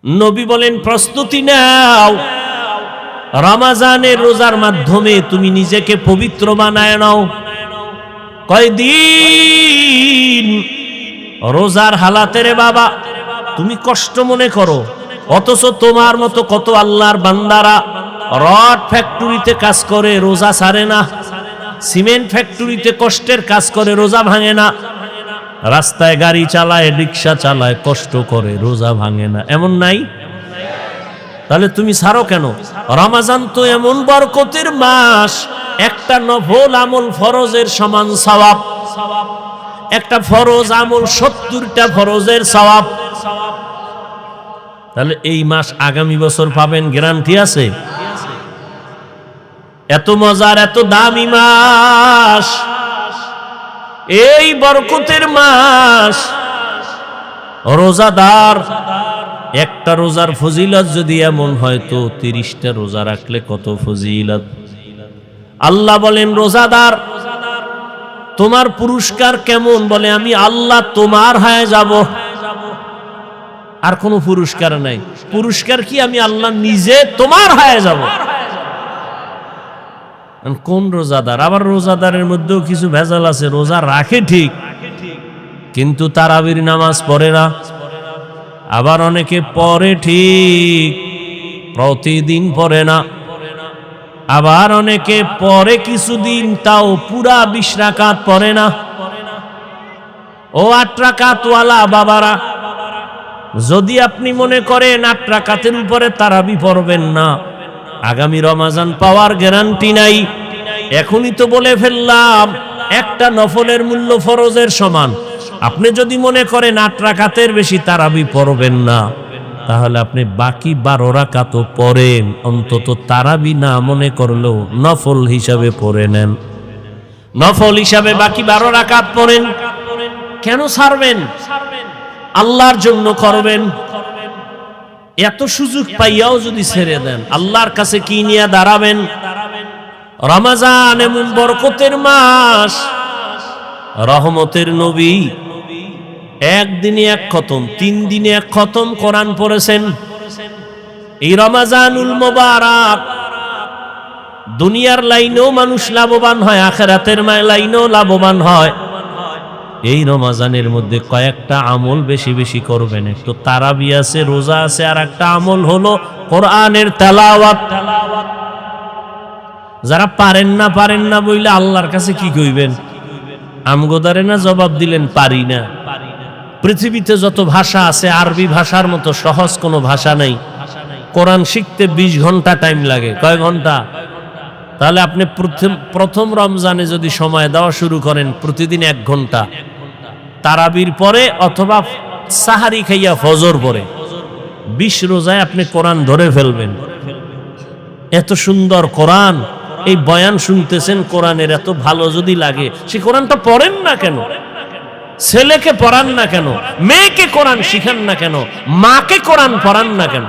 নবী বলেন প্রস্তুতি নাও, রমজানের রোজার মাধ্যমে তুমি নিজেকে পবিত্র বানায় নাও। কয়দিন রোজার হালাতে রে বাবা তুমি কষ্ট মনে করো, অথচ তোমার মতো কত আল্লাহর বান্দারা রড ফ্যাক্টরিতে কাজ করে রোজা ছাড়ে না, সিমেন্ট ফ্যাক্টরিতে কষ্টের কাজ করে রোজা ভাঙে না, রাস্তায় গাড়ি চালায় রিক্সা চালায় কষ্ট করে রোজা ভাঙে না, এমন নাই? তাহলে তুমি ছাড়ো কেন? রমজান তো এমন বরকতের মাস, একটা নফল আমল ফরজের সমান সওয়াব, একটা ফরজ আমল 70টা ফরজের সওয়াব। তাহলে এই মাস আগামী বছর পাবেন, গ্যারান্টি আছে? এত মজার এত দামি মাস, এই বরকতের মাস, রোজাদার একটা রোজার ফজিলত যদি এমন হয় তো 30টা রোজা রাখলে কত ফজিলত। আল্লাহ বলেন রোজাদার তোমার পুরস্কার কেমন? বলে আমি আল্লাহ তোমার হয়ে যাব, আর কোনো পুরস্কার নাই। পুরস্কার কি? আমি আল্লাহ নিজে তোমার হয়ে যাব। কোন রোজাদার? আবার রোজাদারের মধ্যেও কিছু ভেজাল আছে, রোজা রাখে ঠিক কিন্তু তারাবির নামাজ পড়ে না। আবার অনেকে পড়ে ঠিক, প্রতিদিন পড়ে না। আবার অনেকে পড়ে কিছুদিন, তাও পুরা 20 রাকাত পড়ে না। ও 8 রাকাতওয়ালা বাবারা, যদি আপনি মনে করেন 8 রাকাতের উপরে তারাবি পড়বেন না, আগামী রমজান পাওয়ার গ্যারান্টি নাই। এখনই তো বলে ফেললাম একটা নফলের মূল্য ফরজের সমান। আপনি যদি মনে করেন 8 রাকাতের বেশি তারাবি পড়বেন না, তাহলে আপনি বাকি 12 রাকাতও পড়েন, অন্তত তারাবি না মনে করলেও নফল হিসাবে পড়ে নেন। নফল হিসাবে বাকি 12 রাকাত পড়েন। কেন ছাড়বেন? আল্লাহর জন্য করবেন। এত সুযোগ পাইয়াও যদি ছেড়ে দেন, আল্লাহর কাছে কি নিয়ে দাঁড়াবেন? রমজান এমন বরকতের মাস, রহমতের নবী একদিনে 1 খতম, 3 দিনে 1 খতম কোরআন পড়েছেন। এই রমজানুল মুবারক দুনিয়ার লাইনেও মানুষ লাভবান হয়, আখিরাতের লাইনেও লাভবান হয়। এই রমজানের মধ্যে কয়েকটা আমল বেশি বেশি করবেন। একটু তারাবি আছে, রোজা আছে, আর একটা আমল হলো কোরআনের তেলাওয়াত। যারা পারেন না বইলে আল্লাহর কাছে কি কইবেন? আমগোদারে না জবাব দিলেন পারি না। পৃথিবীতে যত ভাষা আছে আরবি ভাষার মতো সহজ কোনো ভাষা নাই। কোরআন শিখতে 20 ঘন্টা টাইম লাগে। কয় ঘন্টা? তাহলে আপনি প্রথম রমজানে যদি সময় দেওয়া শুরু করেন প্রতিদিন 1 ঘন্টা, তারাবির পরে অথবা সাহারি খাইয়া ফজর পরে 20 রোজায় আপনি কোরআন ধরে ফেলবেন। এত সুন্দর কোরআন, এই বয়ান শুনতেছেন কোরআনের, এত ভালো যদি লাগে সে কোরআনটা পড়েন না কেন? ছেলেকে পড়ান না কেন? মেয়েকে কোরআন শিখান না কেন? মাকে কোরআন পড়ান না কেন?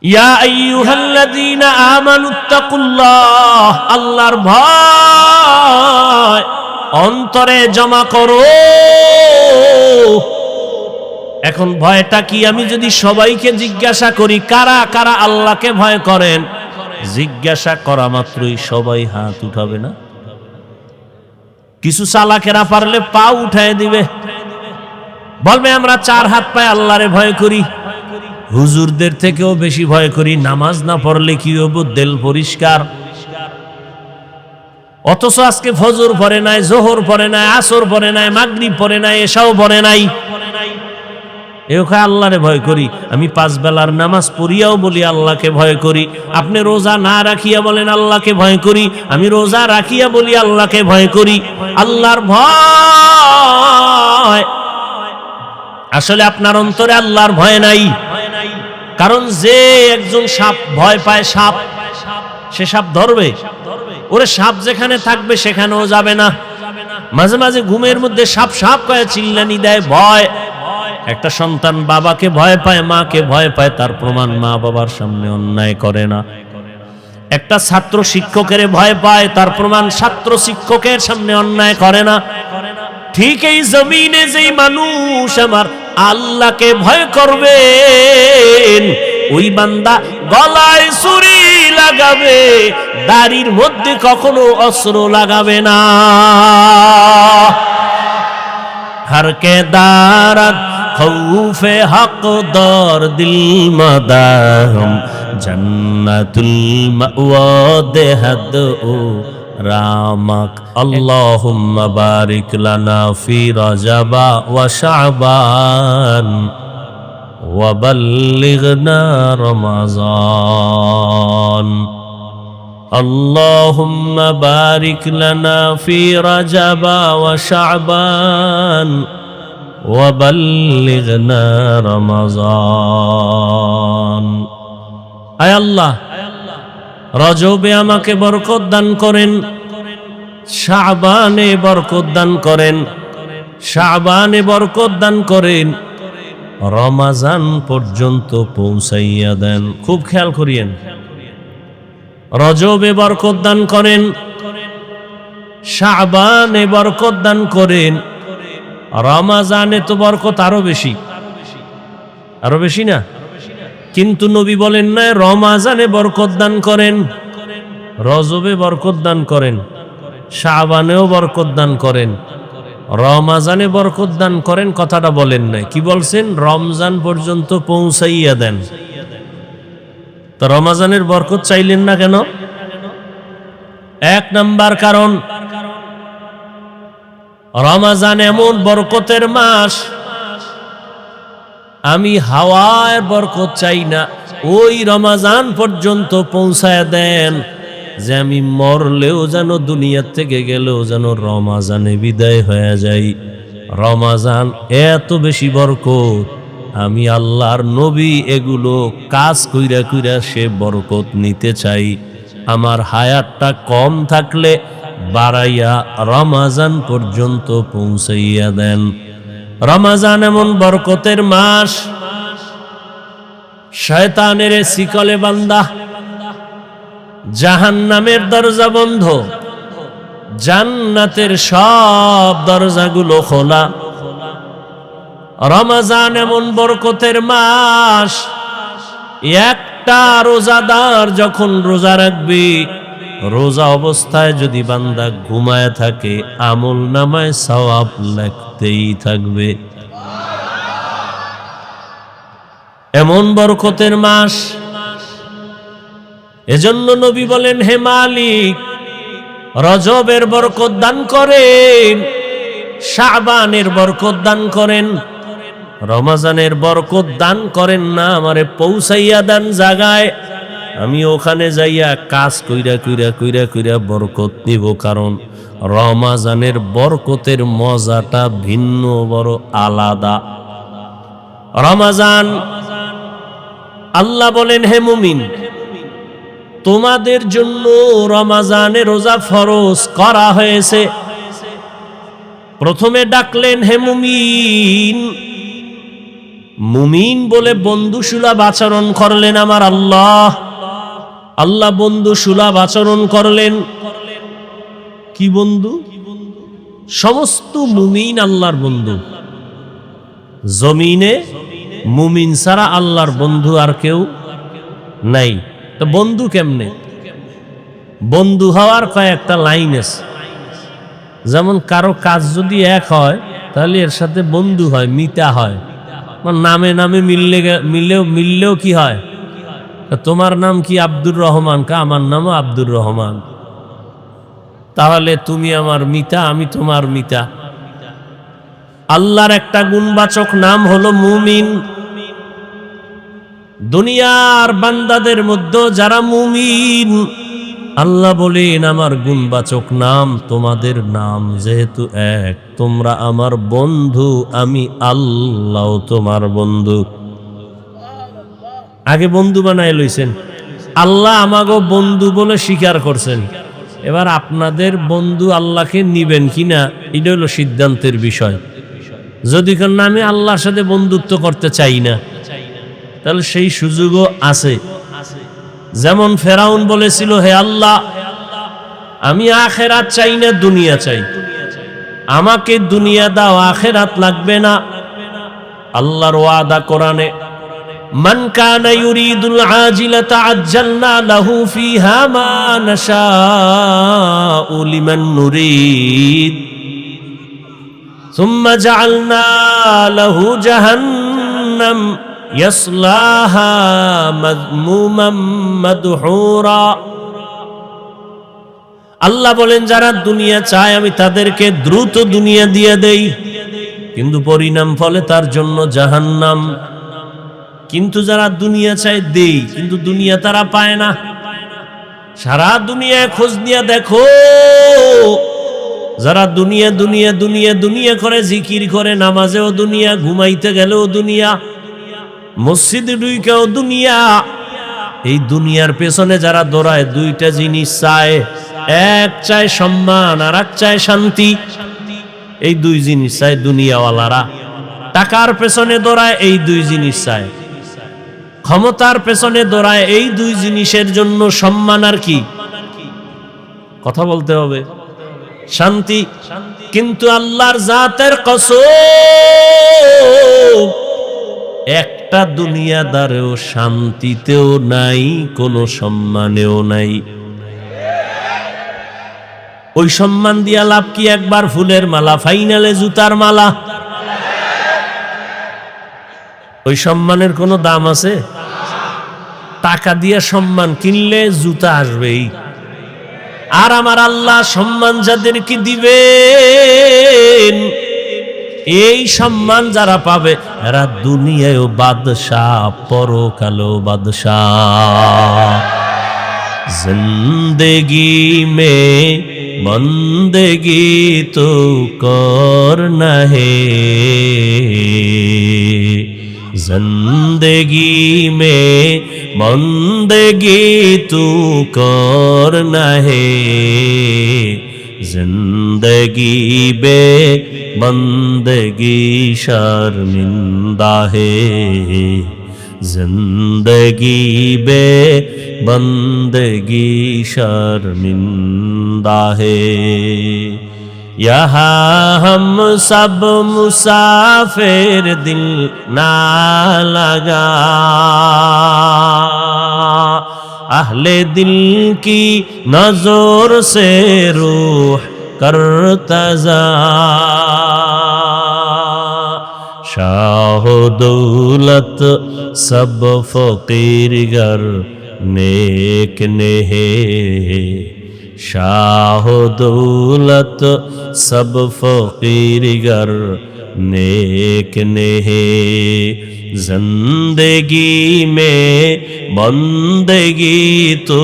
ইয়া আইয়ুহাল্লাযীনা আমানুত্তাকুল্লাহ, আল্লাহর ভয় অন্তরে জমা করো। এখন ভয়টা কি? আমি যদি সবাইকে জিজ্ঞাসা করি কারা কারা আল্লাহকে ভয় করেন, জিজ্ঞাসা করা মাত্রই সবাই হাত উঠাবে না? কিছু চালাকেরা পারলে পা উঠায় দিবে, বলবে আমরা 4 হাত পায়ে আল্লাহরে ভয় করি, হুজুরদের থেকেও বেশি ভয় করি, নামাজ না পড়লে কি হবো, দিল পরিষ্কার। অথচ আজকে ফজর পড়ে নাই, জোহর পড়ে নাই, আসর পড়ে নাই, মাগরিব পড়ে নাই, এশাও পড়ে নাই। এখানে আল্লাহরে ভয় করি। আমি 5 বেলার নামাজ পড়িয়াও বলি আল্লাহকে ভয় করি। আপনি রোজা না রাখিয়া বলেন আল্লাহকে ভয় করি। আমি রোজা রাখিয়া বলি আল্লাহকে ভয় করি। আল্লাহর ভয়, আসলে আপনার অন্তরে আল্লাহর ভয় নাই। কারণ যে একজন সাপ ভয় পায়, সাপ, সে সাপ ধরবে? ওরে সাপ যেখানে থাকবে সেখানেও যাবে না। মাঝে মাঝে ঘুমের মধ্যে সাপ সাপ কয়ে চিল্লানি দেয়, ভয়। একটা সন্তান বাবাকে ভয় পায়, মাকে ভয় পায়, তার প্রমাণ মা বাবার সামনে অন্যায় করে না। একটা ছাত্র শিক্ষকের ভয় পায়, তার প্রমাণ ছাত্র শিক্ষকের সামনে অন্যায় করে না। ঠিক এই জমিনে যেই মানুষ আমার আল্লাহকে ভয় করবেন, ওই বান্দা গলায় ছুরি লাগাবে, দাড়ির মধ্যে কখনো অস্ত্র লাগাবে না। हर के दारत खौफे हक दौर दिल मदाम जन्नतुल मअवा देहद ओ रामक अल्लाहुम्मा बारिक लना फी रजबा व शअबान व बल्लिगना रमज़ान اللهم بارك لنا في رجب وشعبان وبلغنا رمضان আয় আল্লাহ, রজবে আমাকে বরকত দান করেন, শাবানে বরকত দান করেন, শাবানে বরকত দান করেন, রমজান পর্যন্ত পৌঁছাইয়া দেন। খুব খেয়াল করিয়েন, রজবে বরকত দান করেন, শাবানে বরকত দান করেন, রমজানে তো বরকত আরো বেশি, আরো বেশি না? কিন্তু নবী বলেন না রমজানে বরকত দান করেন, রজবে বরকত দান করেন, শাবানেও বরকত দান করেন, রমজানে বরকত দান করেন, কথাটা বলেন নাই। কি বলছেন? রমজান পর্যন্ত পৌঁছাইয়া দেন। তো রমজানের বরকত চাইলেন না কেন? এক নাম্বার কারণ, রমজান এমন বরকতের মাস, আমি হাওয়ার বরকত চাই না, ওই রমজান পর্যন্ত পৌঁছায় দেন যে আমি মরলেও যেন, দুনিয়া থেকে গেলেও যেন রমজানে বিদায় হয়ে যাই। রমজান এত বেশি বরকত, আমি আল্লাহর নবী এগুলো কাজ কইরা কইরা সে বরকত নিতে চাই। আমার হায়াতটা কম থাকলে বাড়াইয়া রমজান পর্যন্ত পৌঁছাইয়া দেন। রমজান এমন বরকতের মাস, শয়তানের শিকলে বান্দা, জাহান্নামের দরজা বন্ধ, জান্নাতের সব দরজাগুলো খোলা। রমজান এমন বরকতের মাস, একটা রোজাদার যখন রোজা রাখবে, রোজা অবস্থায় যদি বান্দা ঘুমায় থাকে, আমল নামায় সওয়াব লিখতেই থাকবে। এমন বরকতের মাস, এজন্য নবী বলেন, হে মালিক, রজবের বরকত দান করেন, শাবানের বরকত দান করেন, রমজানের বরকত দান করেন না, আমারে পৌঁছাইয়া দেন জায়গায়, আমি ওখানে যাইয়া কাজ কইরা কইরা কইরা কইরা বরকত নিব। কারণ রমজানের বরকতের মজাটা ভিন্ন, বড় আলাদা। রমজান, আল্লাহ বলেন, হে মুমিন, তোমাদের জন্য রমজানে রোজা ফরজ করা হয়েছে। প্রথমে ডাকলেন, হে মুমিন। মুমিন বলে বন্ধুসুলভ আচরণ করলেন আমার আল্লাহ। আল্লাহ বন্ধুসুলভ আচরণ করলেন। কি বন্ধু? সমস্ত মুমিন আল্লাহর বন্ধু। জমিনে মুমিন ছাড়া আল্লাহর বন্ধু আর কেউ নাই। তো বন্ধু কেমনে? বন্ধু হওয়ার কয়েকটা লাইন আছে। যেমন কারো কাজ যদি এক হয়, তাহলে এর সাথে বন্ধু হয়, মিতা হয়। নামে নামে মিললেও কি হয়? তোমার নাম কি? আব্দুর রহমান। আমার নামও আব্দুর রহমান। তাহলে তুমি আমার মিতা, আমি তোমার মিতা। আল্লাহর একটা গুণবাচক নাম হলো মুমিন। দুনিয়ার বান্দাদের মধ্যে যারা মুমিন, আল্লাহ বলেন আমার গুণবাচক নাম তোমাদের নাম যেহেতু এক, তোমরা আমার বন্ধু, আমি আল্লাহ তোমার বন্ধু। আগে বন্ধু বানায় লইছেন, আল্লাহ আমাগো বন্ধু বলে স্বীকার করছেন। এবার আপনাদের বন্ধু আল্লাহকে নিবেন কিনা, এটা হলো সিদ্ধান্তের বিষয়। যদি কোন আমি আল্লাহর সাথে বন্ধুত্ব করতে চাই না, তাহলে সেই সুযোগও আছে। যেমন ফেরাউন বলেছিল, হে আল্লাহ, আমি আখিরাত চাই না, দুনিয়া চাই। আমাকে দুনিয়া দাও, আখিরাত লাগবে না। আল্লাহর ওয়াদা কোরআনে, মান কানা ইউরিদুল আজিলাতা আজ্জালনা লাহু ফিহা মা নাশাউ লিমান নুরিদ সুম্মা জাআলনা লাহু জাহান্নাম ইয়াসলাহা মাযমুমান মাদহুরা। আল্লাহ বলেন, যারা দুনিয়া চায় আমি তাদেরকে দ্রুত দুনিয়া দিয়ে দেই, কিন্তু পরিণাম ফলে তার জন্য জাহান্নাম। কিন্তু যারা দুনিয়া চায় দেই, কিন্তু দুনিয়া তারা পায় না। সারা দুনিয়ায় খোঁজ নিয়ে দেখো, যারা দুনিয়া দুনিয়া দুনিয়া দুনিয়া করে, জিকির করে, নামাজেও দুনিয়া, ঘুমাইতে গেলেও দুনিয়া, মসজিদে ঢুকেও দুনিয়া। এই দুনিয়ার পেছনে যারা দৌড়ায়, দুইটা জিনিস চায়, এক চায় সম্মান আর এক চায় শান্তি। এই দুই জিনিস চায় দুনিয়াওয়ালারা। টাকার পেছনে দৌড়ায়, এই দুই জিনিস চায়। ক্ষমতার পেছনে দৌড়ায়, এই দুই জিনিসের জন্য। সম্মান আর কি, কথা বলতে হবে, শান্তি। কিন্তু আল্লাহর জাতের কসম, একটা দুনিয়াদারেও শান্তিতেও নাই, কোনো সম্মানেও নাই। ওই সম্মান দিয়া লাভ কি? একবার ফুলের মালা, ফাইনালে জুতার মালা। ওই সম্মানের কোনো দাম আছে? টাকা দিয়ে সম্মান কিনলে জুতা আসবেই। আর আমার আল্লাহ সম্মান যাদেরকে দিবেন, এই সম্মান যারা পাবে, এরা দুনিয়ায়ও বাদশাহ, পরকালেও বাদশাহ। জিন্দেগি মে বন্দেগি তো করনা হে, जिंदगी में बंदगी तू करना है, जिंदगी बे बंदगी शर्मिंदा है, जिंदगी बे बंदगी शर्मिंदा है। यहाँ हम सब मुसाफिर, दिल ना लगा, अहले दिल की नजर से रूह करता जा, शाह दौलत सब फकीर गर नेक ने है, शाह दौलत सब फकीर गर नेक ने है, जिंदगी में बंदगी तो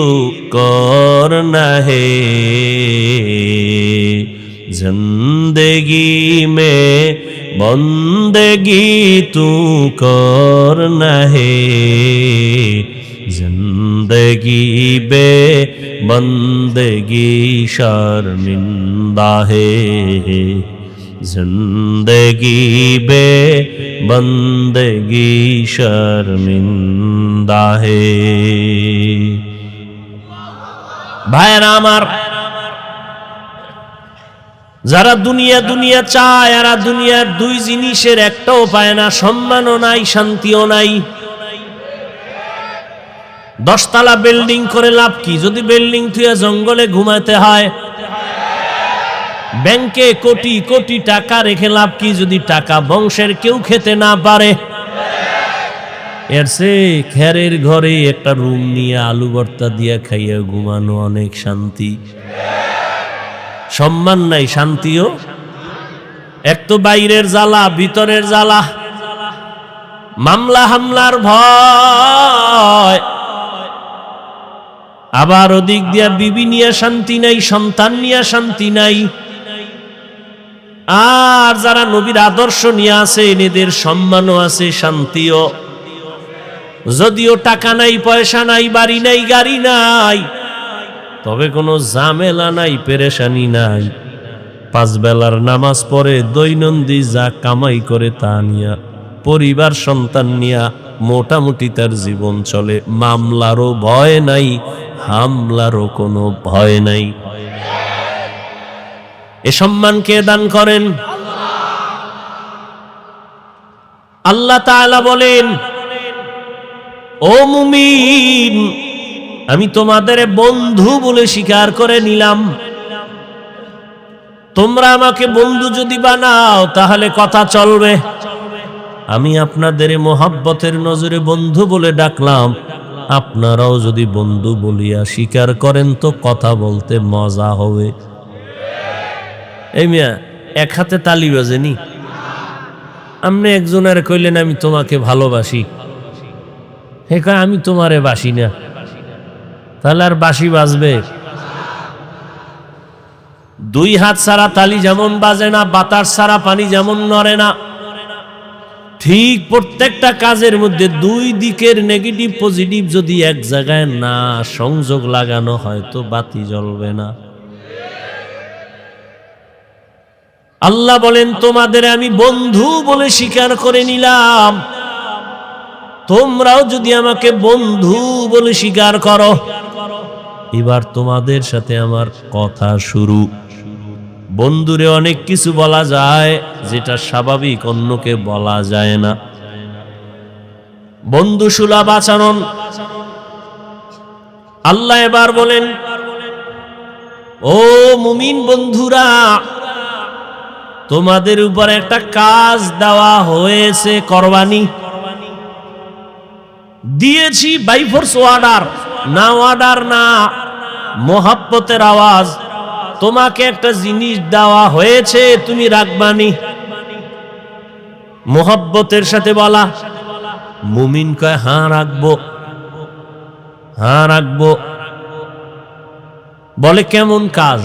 करना है, जिंदगी में बंदगी तो करना है, जिंदगी बे बंदगी शर्मिंदा है, जिंदगी बे बंदगी शर्मिंदा है। भाईरा आमार, যারা দুনিয়া দুনিয়া চায়, এরা দুনিয়ার দুই জিনিসের একটাও পায় না, সম্মানও নাই, শান্তিও নাই। 10 তলা বিল্ডিং করে লাভ কি যদি বিল্ডিং থুয়ে জঙ্গলে ঘুমাতে হয়? ব্যাংকে কোটি কোটি টাকা রেখে লাভ কি যদি টাকা বংশের কেউ খেতে না পারে? এর চেয়ে খেরের ঘরে একটা রুম নিয়ে আলু ভর্তা দিয়ে খাইয়া ঘুমানো অনেক শান্তি। সম্মান নাই, শান্তিও। এক তো বাইরের জ্বালা, ভিতরের জ্বালা, মামলা হামলার ভয়, আবার ওদিক দিয়া বিবি নিয়ে শান্তি নাই, সন্তান নিয়ে শান্তি নাই। আর যারা নবীর আদর্শ নিয়ে আছে, এদের সম্মানও আছে, শান্তিও। যদিও টাকা নাই, পয়সা নাই, বাড়ি নাই, গাড়ি নাই, তবে কোনো ঝামেলা নাই, পেরেশানি নাই। 5 বেলার নামাজ পড়ে, দৈনন্দিন যা কামাই করে তা নিয়া, পরিবার সন্তান নিয়া মোটামুটি তার জীবন চলে। মামলারও ভয় নাই, হামলারও কোনো ভয় নাই। এ সম্মান কে দান করেন? আল্লাহ তাআলা বলেন, ও মুমিন, আমি তোমাদের বন্ধু বলে স্বীকার করে নিলাম। তোমরা আমাকে বন্ধু যদি বানাও তাহলে কথা চলবে। আমি আপনাদের মোহাব্বতের নজরে বন্ধু বলে ডাকলাম, আপনারাও যদি বন্ধু বলিয়া স্বীকার করেন তো কথা বলতে মজা হবে। এই মিয়া এক হাতে তালি বাজেনি? আপনি একজনের কইলেন আমি তোমাকে ভালোবাসি, হে কয় আমি তোমারে বাসি না, তাহলে আর বাঁশি বাজবে? দুই হাত ছাড়া তালি যেমন বাজে না, বাতাস ছাড়া পানি যেমন নড়ে না, ঠিক প্রত্যেকটা কাজের মধ্যে দুই দিকের নেগেটিভ পজিটিভ যদি এক জায়গায় না সংযোগ লাগানো হয় তো বাতি জ্বলবে না। আল্লাহ বলেন, তোমাদের আমি বন্ধু বলে স্বীকার করে নিলাম, তোমরাও যদি আমাকে বন্ধু বলে স্বীকার করো, এবার তোমাদের সাথে আমার কথা শুরু। বন্ধুরে অনেক কিছু বলা যায় যেটা স্বাভাবিক অন্যকে বলা যায় না। বন্ধু সুলভ আচরণ। আল্লাহ এবার বলেন, ও মুমিন বন্ধুরা, তোমাদের উপর একটা কাজ দেওয়া হয়েছে, করবানি দিয়েছি বাই ফোর্স অর্ডার, না অর্ডার না, মোহাব্বতের আওয়াজ। তোমাকে একটা জিনিস দেওয়া হয়েছে, তুমি রাখবানি। মোহাব্বতের সাথে বলা। মুমিন কয় হ্যাঁ রাখবো, হ্যাঁ রাখবো। বলে কেমন কাজ?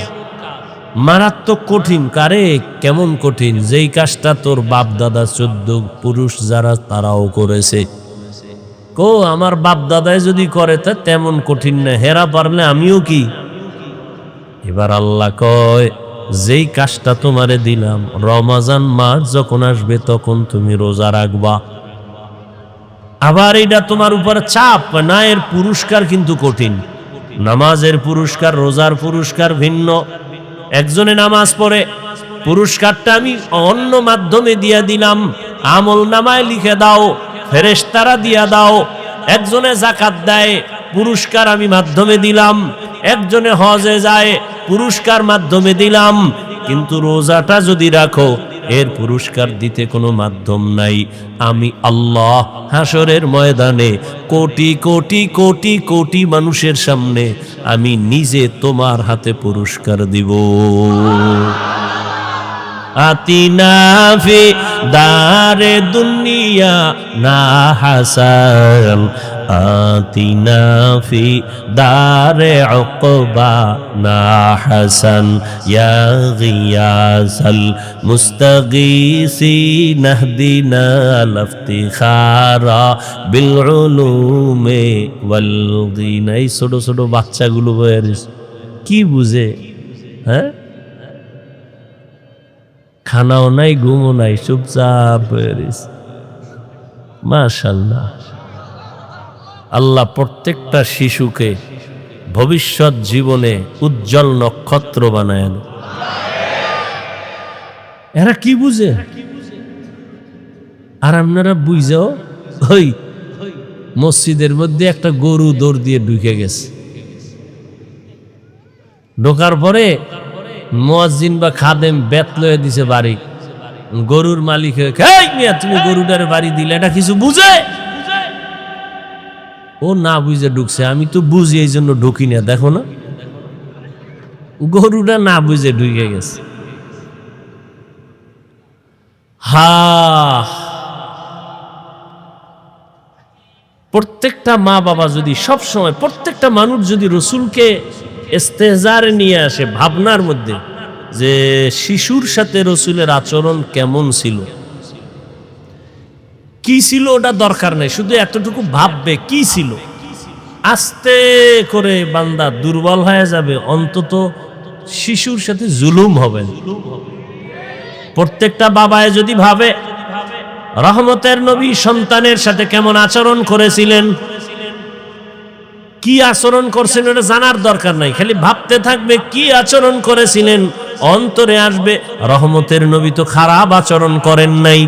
মারাত্মক কঠিন। কারে কেমন কঠিন? যেই কাজটা তোর বাপ দাদা 14 পুরুষ যারা তারাও করেছে। কো আমার বাপ দাদাই যদি করে তা তেমন কঠিন না, হেরা পারলে আমিও কি? এবার আল্লাহ কয়, যেই কাজটা তোমারে দিলাম, রমজান মাস যখন আসবে তখন তুমি রোজা রাখবা। আবার এটা তোমার উপর চাপ না, এর পুরস্কার কিন্তু কঠিন। নামাজের পুরস্কার, রোজার পুরস্কার ভিন্ন। একজনে নামাজ পড়ে, পুরস্কারটা আমি অন্য মাধ্যমে দিয়া দিলাম, আমল নামায় লিখে দাও, ফেরেশতারা দিয়া দাও। একজনে যাকাত দেয়, পুরস্কার আমি মাধ্যমে দিলাম। একজনে হজে যায়, পুরস্কার মাধ্যমে দিলাম। কিন্তু রোজাটা যদি রাখো, এর পুরস্কার দিতে কোনো মাধ্যম নাই। আমি আল্লাহ হাসরের ময়দানে কোটি কোটি কোটি কোটি মানুষের সামনে আমি নিজে তোমার হাতে পুরস্কার দিব। আতিনা ফি দারে দুনিয়া না হাসান, আতিনা ফি দারে উকবা না হাসান, ইয়া গিয়াসাল মুস্তাগীসিন ইহদিনা লাফতিখারা বিল উলুমে ওয়াল দীন। এই ছোট ছোট বাচ্চাগুলো কি বুঝে? হ্যাঁ, খানাও নাই, ঘুমও নাই, চুপচাপ হয়ে রয়েছে। মাশাআল্লাহ। আল্লাহ প্রত্যেকটা শিশুকে ভবিষ্যৎ জীবনে উজ্জ্বল নক্ষত্র বানায়। এরা কি বুঝে? আর আপনারা বুঝাও, ওই মসজিদের মধ্যে একটা গরু দৌড় দিয়ে ঢুকে গেছে। ঢোকার পরে মুয়াজ্জিন বা খাদেম বেত লয়ে দিছে বাড়ি। গরুর মালিক, তুমি গরুটারে বাড়ি দিলে, এটা কিছু বুঝে? ও না বুঝে ঢুকছে। আমি তো বুঝি, এই জন্য ঢুকি না। দেখো না, গরুটা না বুঝে ঢুকে গেছে। প্রত্যেকটা মা বাবা যদি সব সময়, প্রত্যেকটা মানুষ যদি রসুলকে ইস্তেহজারে নিয়ে আসে ভাবনার মধ্যে, যে শিশুর সাথে রসুলের আচরণ কেমন ছিল, কি ছিল, ওটা দরকার নাই, শুধু এতটুকু ভাববে কি ছিল। আস্তে করে বান্দা দুর্বল হয়ে যাবে, অন্তত শিশুর সাথে জুলুম হবে না। প্রত্যেকটা বাবায় যদি ভাবে রহমতের নবী সন্তানের সাথে কেমন আচরণ করেছিলেন, কি আচরণ করছেন, এটা জানার দরকার নাই, খালি ভাবতে থাকবে কি আচরণ করেছিলেন। অন্তরে আসবে রহমতের নবী তো খারাপ আচরণ করেন নাই,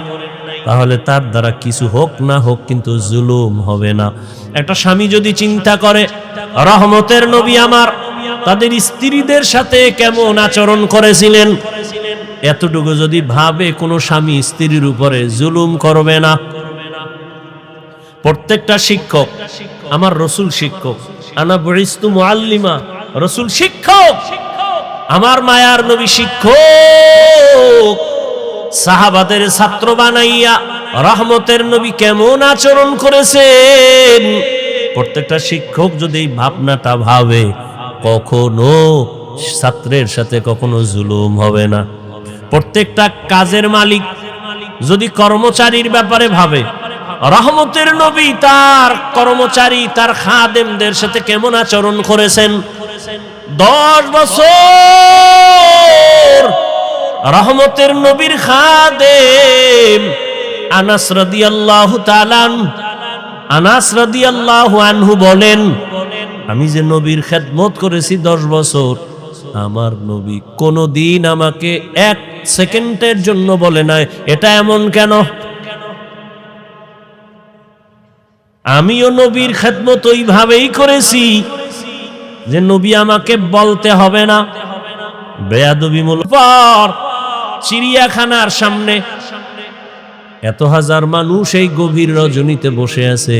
তাহলে তার দ্বারা কিছু হোক না হোক কিন্তু জুলুম হবে না। একটা স্বামী যদি চিন্তা করে রহমতের নবী আমার তাদের স্ত্রীদের সাথে কেমন আচরণ করেছিলেন, এতটুকু যদি ভাবে, কোনো স্বামী স্ত্রীর উপরে জুলুম করবে না। প্রত্যেকটা শিক্ষক, আমার রসুল শিক্ষক, আনা বুইস্তু মুআল্লিমা, রসুল শিক্ষক, আমার মায়ার নবী শিক্ষক। সাহাবাদের ছাত্র বানাইয়া রহমতের নবী কেমন আচরণ করেছেন, প্রত্যেকটা শিক্ষক যদি এই ভাবনাটা ভাবে, কখনো ছাত্রের সাথে কখনো জুলুম হবে না। প্রত্যেকটা কাজের মালিক যদি কর্মচারীর ব্যাপারে ভাবে, রহমতের নবী তার কর্মচারী, তার খাদেমদের সাথে কেমন আচরণ করেছেন। 10 বছর রহমতের নবীর খাদেম আনাস রাদিয়াল্লাহু তাআলা, আনাস রাদিয়াল্লাহু আনহু বলেন, আমি যে নবীর খেদমত করেছি 10 বছর, আমার নবী কোনদিন আমাকে 1 সেকেন্ডের জন্য বলে নাই এটা এমন কেন। আমিও নবীর খেদমত ওইভাবেই করেছি যে নবী আমাকে বলতে হবে না। বেয়াদবিমূলক পর চিড়িয়াখানার সামনে এত হাজার মানুষ এই গভীর রজনীতে বসে আছে,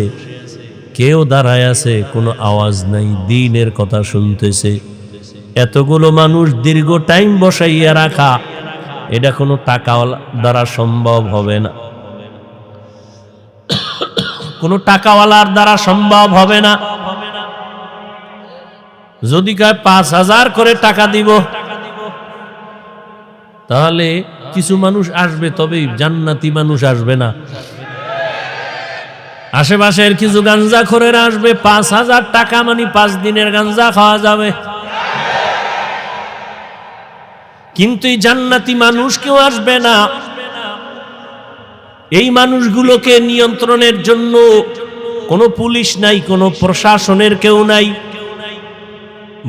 কেউ দাঁড়ায় আছে, কোনো আওয়াজ নাই, দ্বীনের কথা শুনতেছে। এতগুলো মানুষ দীর্ঘ টাইম বসাইয়া রাখা, এটা কোনো টাকা দ্বারা সম্ভব হবে না, কোনো টাকাওয়ালার দ্বারা সম্ভব হবে না। যদি কয় 5000 করে টাকা দিব, তাহলে কিছু মানুষ আসবে, তবে জান্নাতি মানুষ আসবে না। আশেপাশের কিছু গাঞ্জাখোরেরা আসবে, 5000 টাকা মানে 5 দিনের গাঞ্জা খাওয়া যাবে। কিন্তু এই জান্নাতি মানুষ কেউ আসবে না। এই মানুষগুলোকে নিয়ন্ত্রণের জন্য কোনো পুলিশ নাই, কোনো প্রশাসনের কেউ নাই,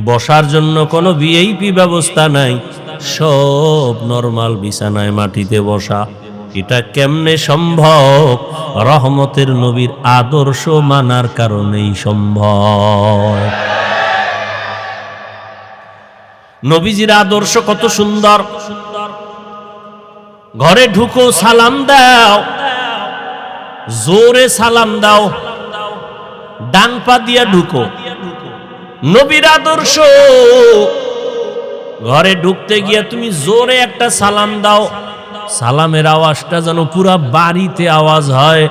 বসার জন্য কোনো ভিআইপি ব্যবস্থা নাই, সব নরমাল বিছানায় মাটিতে বসা। এটা কেমনে সম্ভব? রহমতের নবীর আদর্শ মানার কারণেই সম্ভব। নবীজির আদর্শ কত সুন্দর। ঘরে ঢুকো, সালাম দাও, জোরে সালাম দাও, ডান পা দিয়া ঢুকো। নবীর আদর্শ, ঘরে ঢুকতে গিয়া তুমি জোরে একটা সালাম দাও, সালামের আওয়াজটা যেন পুরা বাড়িতে আওয়াজ হয়।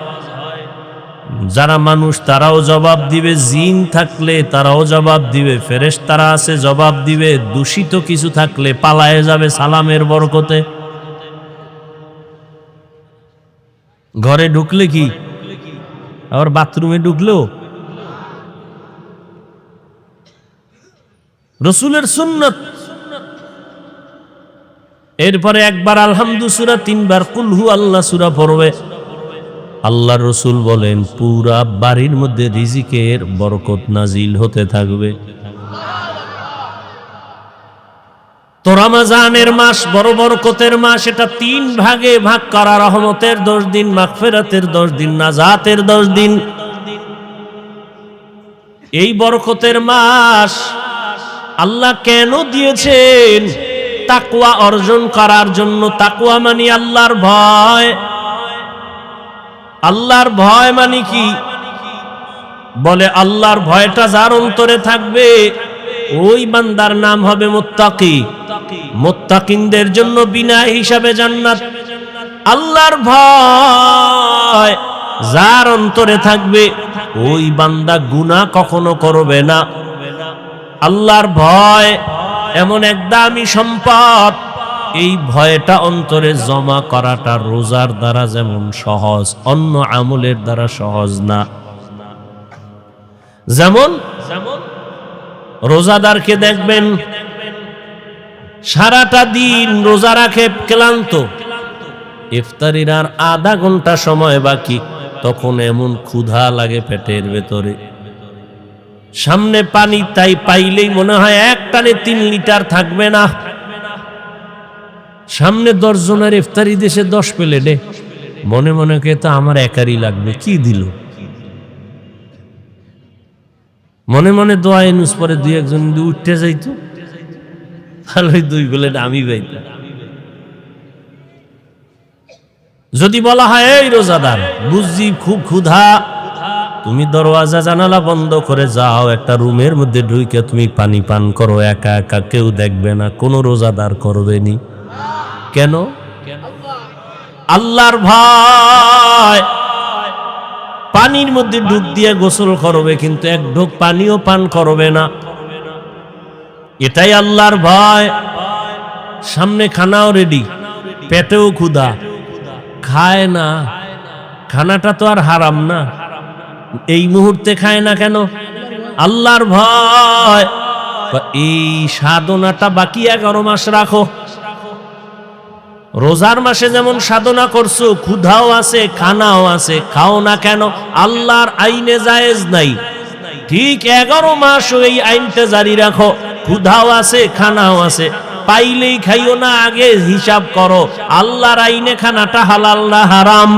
যারা মানুষ তারাও জবাব দিবে, জিন থাকলে তারাও জবাব দিবে, ফেরেশতারা আছে জবাব দিবে, দূষিত কিছু থাকলে পালায়ে যাবে সালামের বরকতে। ঘরে ঢুকলে কি আবার বাথরুমে ঢুকলেও রসুলের সুন্নত। এরপরে একবার আলহামদু সূরা, 3 বার কুল হু আল্লাহ সূরা পড়বে। আল্লাহ রসুল বলেন পুরা বাড়ির মধ্যে রিজিকের বরকত নাজিল হতে থাকবে। তো রমজানের মাস বড় বরকতের মাস, এটা 3 ভাগে ভাগ করা। রহমতের 10 দিন, মাগফিরাতের 10 দিন, নাজাতের 10 দিন। এই বরকতের মাস আল্লাহ কেন দিয়েছেন? তাকওয়া অর্জন করার জন্য। তাকওয়া মানে আল্লাহর ভয়। আল্লাহর ভয় মানে কি? বলে আল্লাহর ভয়টা যার অন্তরে থাকবে ওই বান্দার নাম হবে মুত্তাকি। মুত্তাকিনদের জন্য বিনা হিসাবে জান্নাত। আল্লাহর ভয় যার অন্তরে থাকবে ওই বান্দা গুনাহ কখনো করবে না। আল্লাহর ভয় এমন এক দামি সম্পদ, এই ভয়টা অন্তরে জমা করাটা রোজার দ্বারা যেমন সহজ, অন্য আমলের দ্বারা সহজ না। যেমন রোজাদারকে দেখবেন সারাটা দিন রোজা রাখে, ক্লান্ত, ইফতারির আর আধা ঘন্টা সময় বাকি, তখন এমন ক্ষুধা লাগে পেটের ভেতরে, সামনে পানি তাই পাইলেই মনে হয় এক টানে 3 লিটার থাকবে না। সামনে 10 জনের ইফতারি দেশে 10 প্লেটে, মনে মনে কে তো আমার একারই লাগবে, কি দিল? মনে মনে দোয়া এনুস পরে 2-1 জন উঠতে যাইতো, তাহলে 2 প্লেট আমি পাইতাম। যদি বলা হয় এই রোজাদার বুঝছি খুব ক্ষুধা, তুমি দরওয়াজা জানালা বন্ধ করে যাও, একটা রুমের মধ্যে ঢুকে তুমি পানি পান করো, একা একা, কেউ দেখবে না, কোনো রোজাদার করবে নি। কেন? আল্লাহর ভয়। পানির মধ্যে ডুব দিয়ে গোসল করবে, কিন্তু 1 ঢোক পানিও পান করবে না, এটাই আল্লাহর ভয়। সামনে খানাও রেডি, পেটেও ক্ষুধা, খায় না। খানাটা তো আর হারাম না, এই মুহূর্তে খায় না কেন? আল্লাহর ভয়। এই সাধনাটা বাকি 11 মাস রাখো। রোজার মাসে যেমন সাধনা করছো, ক্ষুধাও আছে, খানাও আছে, খাও না কেন? আল্লাহর আইনে জায়েজ নাই, ঠিক 11 মাস এই আইনটা জারি রাখো। ক্ষুধাও আছে, খানাও আছে, পাইলেই খাইও না, আগে হিসাব করো আল্লাহর আইনে খানাটা হালাল না হারাম।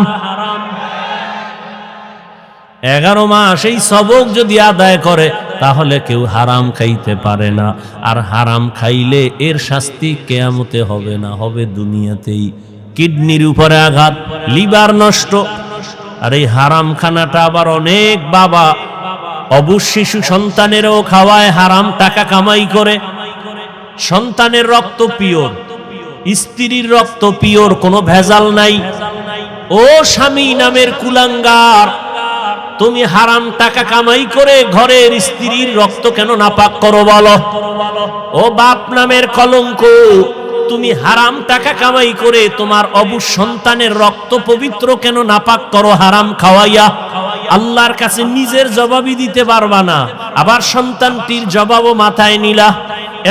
11 মাস এই সবক যদি আদায় করে, তাহলে কেউ হারাম খাইতে পারে না। আর হারাম খাইলে এর শাস্তি কিয়ামতে হবে না, হবে দুনিয়াতেই। কিডনির উপরে আঘাত, লিভার নষ্ট। আর এই হারাম খানাটা আবার অনেক বাবা অবুঝ শিশু সন্তানেরও খাওয়ায়, হারাম টাকা কামাই করে। সন্তানের রক্ত পিওর, স্ত্রীর রক্ত পিওর, কোনো ভেজাল নাই। ও স্বামী নামের কুলাঙ্গার, তুমি হারাম টাকা কামাই করে ঘরের স্ত্রীর রক্ত কেন নাপাক করো বলো? ও বাপ নামের কলঙ্ক, তুমি হারাম টাকা কামাই করে তোমার অবুঝ সন্তানের রক্ত পবিত্র কেন নাপাক করো হারাম খাওয়াইয়া? আল্লাহর কাছে নিজের জবাবই দিতে পারবা না, আবার সন্তানটির জবাবও মাথায় নিলা।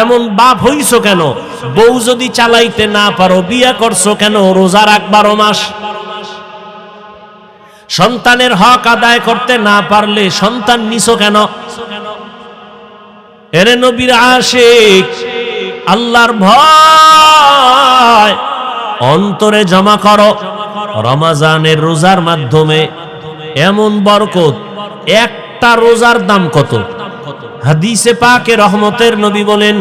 এমন বাপ হইছো কেন? বউ যদি চালাইতে না পারো, বিয়া করছো কেন? রোজা রাখ 12 মাস। সন্তানের হক আদায় করতে না পারলে সন্তান নিছো কেন? এরে নবীর আশিক, আল্লাহর ভয় অন্তরে জমা করো। রমজানের রোজার মাধ্যমে এমন বরকত, একটা রোজার দাম কত? হাদিসে পাকে রহমতের নবী বলেন,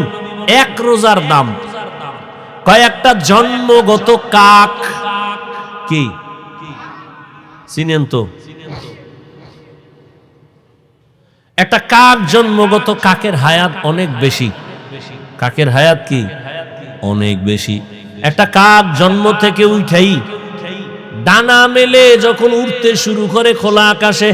1 রোজার দাম কয়েকটা জন্মগত কাক। কি চিনেন তো? একটা কাক জন্মগত, কাকের হায়াত অনেক বেশি। কাকের হায়াত কি? অনেক বেশি। একটা কাক জন্ম থেকে উঠাই ডানা মেলে যখন উড়তে শুরু করে খোলা আকাশে,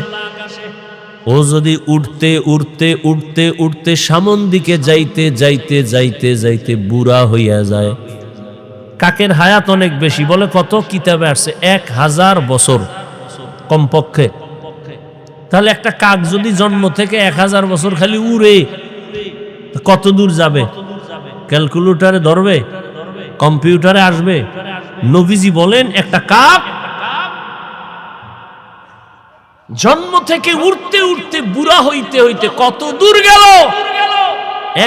ও যদি উঠতে উঠতে উঠতে উঠতে সামন দিকে যাইতে যাইতে যাইতে যাইতে বুড়া হইয়া যায়। কাকের হায়াত অনেক বেশি। বলে কত? কিতাবে আসছে 1000 বছর কমপক্ষে। তাহলে একটা কাক যদি জন্ম থেকে 1000 বছর খালি উড়ে, কত দূর যাবে? ক্যালকুলেটরে ধরবে? কম্পিউটারে আসবে? নবীজি বলেন, একটা কাক জন্ম থেকে উড়তে উড়তে বুড়া হইতে হইতে কত দূর গেল?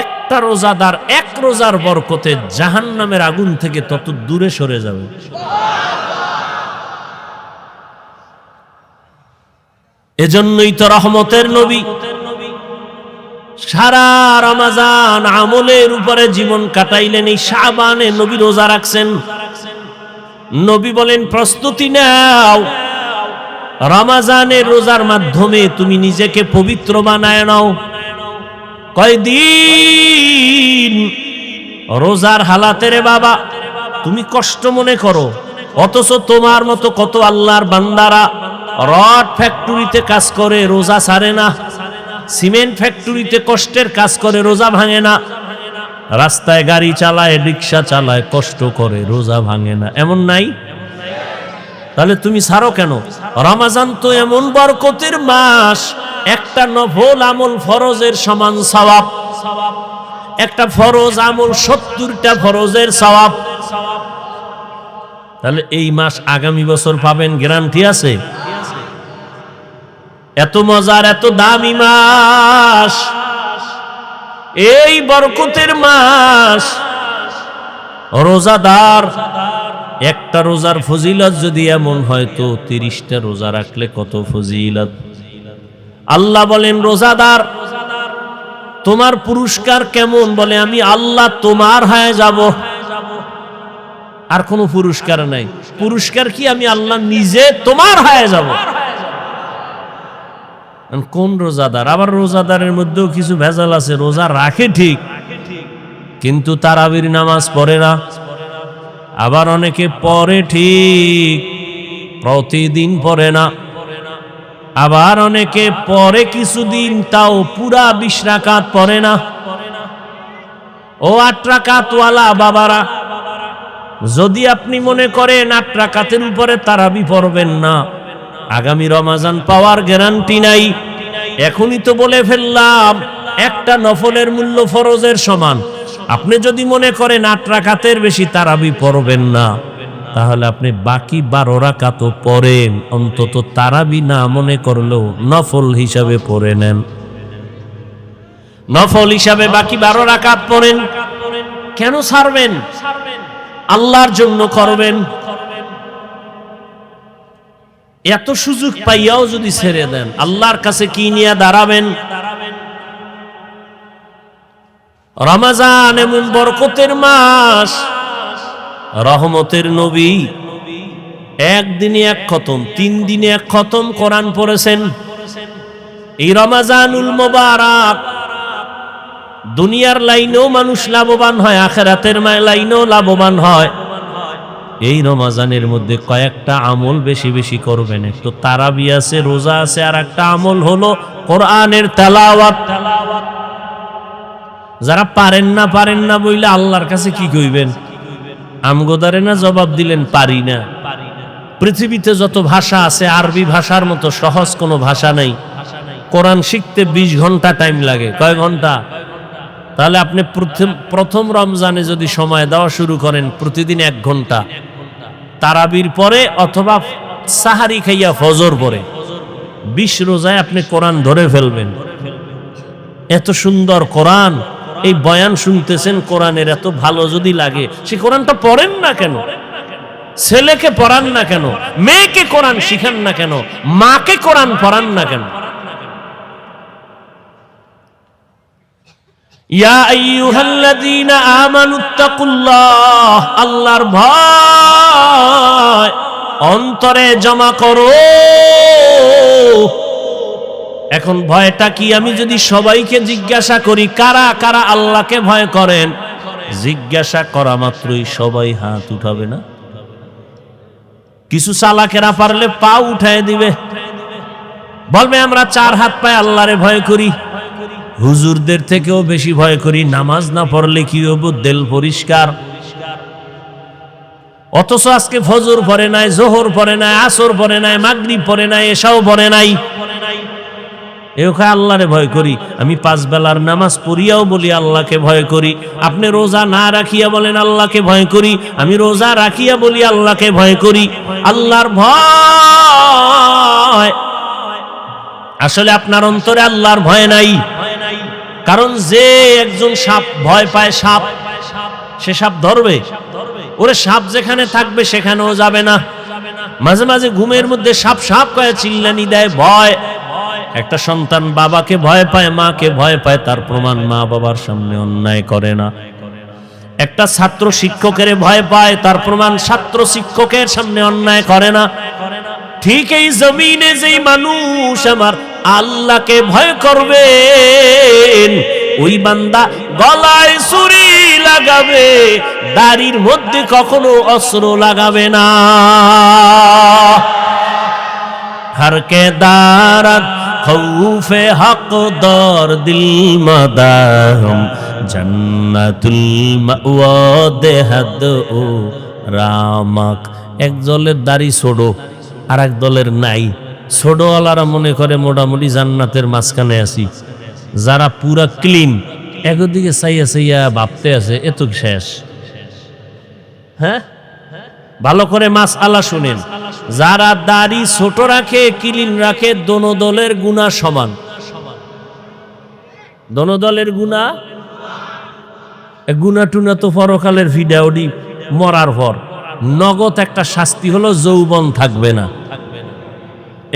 একটা রোজাদার 1 রোজার বরকতে জাহান্নামের আগুন থেকে তত দূরে সরে যাবে। এজন্যই তো রহমতের নবী সারা রমজান আমলের উপরে জীবন কাটাইলেন। এই শাবানে নবী রোজা রাখছেন। নবী বলেন, প্রস্তুতি নাও, রমজানের রোজার মাধ্যমে তুমি নিজেকে পবিত্র বানায় নাও। কয়দিন রোজার হালাতে রে বাবা তুমি কষ্ট মনে করো, অথচ তোমার মতো কত আল্লাহর বান্দারা রড ফ্যাক্টরিতে কাজ করে, রোজা ছাড়ে না। সিমেন্ট ফ্যাক্টরিতে কষ্টের কাজ করে, রোজা ভাঙে না। রাস্তায় গাড়ি চালায়, রিক্সা চালায়, কষ্ট করে, রোজা ভাঙে না। এমন নাই? তাহলে তুমি ছাড়ো কেন? রমজান তো এমন বরকতের মাস, একটা নফল আমল ফরজের সমান সওয়াব। একটা ফরজ আমল 70টা ফরজের সওয়াব। তাহলে এই মাস আগামী বছর পাবেন, গ্যারান্টি আছে? এত মজার, এত দামি মাস, এই বরকতের মাস, রোজাদার একটা রোজার ফজিলত যদি এমন হয় তো 30টা রোজা রাখলে কত ফজিলত। আল্লাহ বলেন রোজাদার তোমার পুরস্কার কেমন? বলে আমি আল্লাহ তোমার হয়ে যাব, আর কোনো পুরস্কার নাই। পুরস্কার কি? আমি আল্লাহ নিজে তোমার হয়ে যাব। কোন রোজাদার? আবার রোজাদারের মধ্যেও কিছু ভেজাল আছে। রোজা রাখে ঠিক, কিন্তু তারাবির নামাজ পড়ে না। আবার অনেকে পড়ে ঠিক, প্রতিদিন পড়ে না। আবার অনেকে পড়ে কিছুদিন, তাও পুরা 20 রাকাত পড়ে না। ও 8 রাকাতওয়ালা বাবারা, যদি আপনি মনে করেন 8 রাকাতের উপরে তারাবি পড়বেন না, আগামী রমাজান পাওয়ার গ্যারান্টি নাই। এখনই তো বলে ফেললাম একটা নফলের মূল্য ফরজের সমান। আপনি যদি মনে করেন 8 রাকাতের বেশি তারাবি পড়বেন না, তাহলে আপনি বাকি 12 রাকাতও পড়েন, অন্তত তারাবি না মনে করলেও নফল হিসাবে পড়ে নেন। নফল হিসাবে বাকি 12 রাকাত পড়েন। কেন ছাড়বেন? আল্লাহর জন্য করবেন। এত সুযোগ পাইয়াও যদি ছেড়ে দেন, আল্লাহর কাছে কি নিয়ে দাঁড়াবেন? রমজান এমন বরকতের মাস, রহমতের নবী একদিনে 1 খতম, 3 দিনে 1 খতম কোরআন পড়েছেন। এই রমজানুল মুবারক দুনিয়ার লাইনেও মানুষ লাভবান হয়, আখিরাতের লাইনেও লাভবান হয়। এই রমজানের মধ্যে কয়েকটা আমল বেশি বেশি করবেন। একটু তারাবি আছে, রোজা আছে, আর একটা আমল হলো কোরআনের তেলাওয়াত। যারা পারেন না বইলে আল্লাহর কাছে কি কইবেন? আমগোদারে না জবাব দিলেন পারি না। পৃথিবীতে যত ভাষা আছে আরবি ভাষার মতো সহজ কোনো ভাষা নাই। কোরআন শিখতে 20 ঘন্টা টাইম লাগে। কয় ঘন্টা? তাহলে আপনি প্রথম রমজানে যদি সময় দেওয়া শুরু করেন প্রতিদিন 1 ঘন্টা, তারাবির পরে অথবা সাহারি খাইয়া ফজর পরে 20 রোজায় আপনি কোরআন ধরে ফেলবেন। এত সুন্দর কোরআন, এই বয়ান শুনতেছেন কোরআনের এত ভালো যদি লাগে, সে কোরআনটা পড়েন না কেন? ছেলেকে পড়ান না কেন? মেয়েকে কোরআন শিখান না কেন? মাকে কোরআন পড়ান না কেন? ইয়া আইয়ুহাল্লাযীনা আমানুত্তাকুল্লাহ, আল্লাহর ভয় অন্তরে জমা করো। এখন ভয়টা কি? আমি যদি সবাইকে জিজ্ঞাসা করি কারা কারা আল্লাহকে ভয় করেন, জিজ্ঞাসা করা মাত্রই সবাই হাত উঠাবে না? কিছু চালাকেরা পারলে পা উঠায় দিবে, বলবে আমরা 4 হাত পায়ে আল্লাহরে ভয় করি, হুজুরদের থেকেও বেশি ভয় করি। নামাজ না পড়লে কি হবো? দিল পরিষ্কার। অথচ আজকে ফজর পড়ে নাই, জোহর পড়ে নাই, আসর পড়ে নাই, মাগরিব পড়ে নাই, এশাও পড়ে নাই। আল্লাহরে ভয় করি। আমি 5 বেলার নামাজ পড়িয়াও বলি আল্লাহকে ভয় করি। আপনি রোজা না রাখিয়া বলেন আল্লাহকে ভয় করি। আমি রোজা রাখিয়া বলি আল্লাহকে ভয় করি। আল্লাহর ভয় আসলে আপনার অন্তরে আল্লাহর ভয় নাই। কারণ যে একজন সাপ ভয় পায়, সাপ, সে সাপ ধরবে? ওরে সাপ যেখানে থাকবে সেখানেও যাবে না। মাঝে মাঝে ঘুমের মধ্যে সাপ সাপ কয়ে চিল্লানি দেয়, ভয়। একটা সন্তান বাবাকে ভয় পায়, মাকে ভয় পায়, তার প্রমাণ মা বাবার সামনে অন্যায় করে না। একটা ছাত্র শিক্ষকের ভয় পায়, তার প্রমাণ ছাত্র শিক্ষকের সামনে অন্যায় করে না। ঠিক এই জমিনে যেই মানুষ আমার আল্লাহকে ভয় করবেন, ওই বান্দা গলায় ছুরি লাগাবে, দাড়ির মধ্যে কখনো অস্ত্র লাগাবে না। हर के दारत खौफे हक दर दिल मदाहम जन्नतुल मावा देहद ओ रामक। एक दलेर दाড়ি ছোট আর এক দলের নাই। ছোটওয়ালারা মনে করে মোটামুটি জান্নাতের মাঝখানে আছি, যারা পুরা ক্লিন একদিকে চাইয়া চাইয়া ভাবতে আছে এত শেষ। হ্যাঁ, ভালো করে মাসআলা শুনেন। যারা দাড়ি ছোট রাখে, ক্লিন রাখে, দোনো দলের গুনাহ সমান। দোনো দলের গুনাহ গুনা টুনা তো পরকালের ভিডিওটি মরার পর নগদ একটা শাস্তি হলো যৌবন থাকবে না,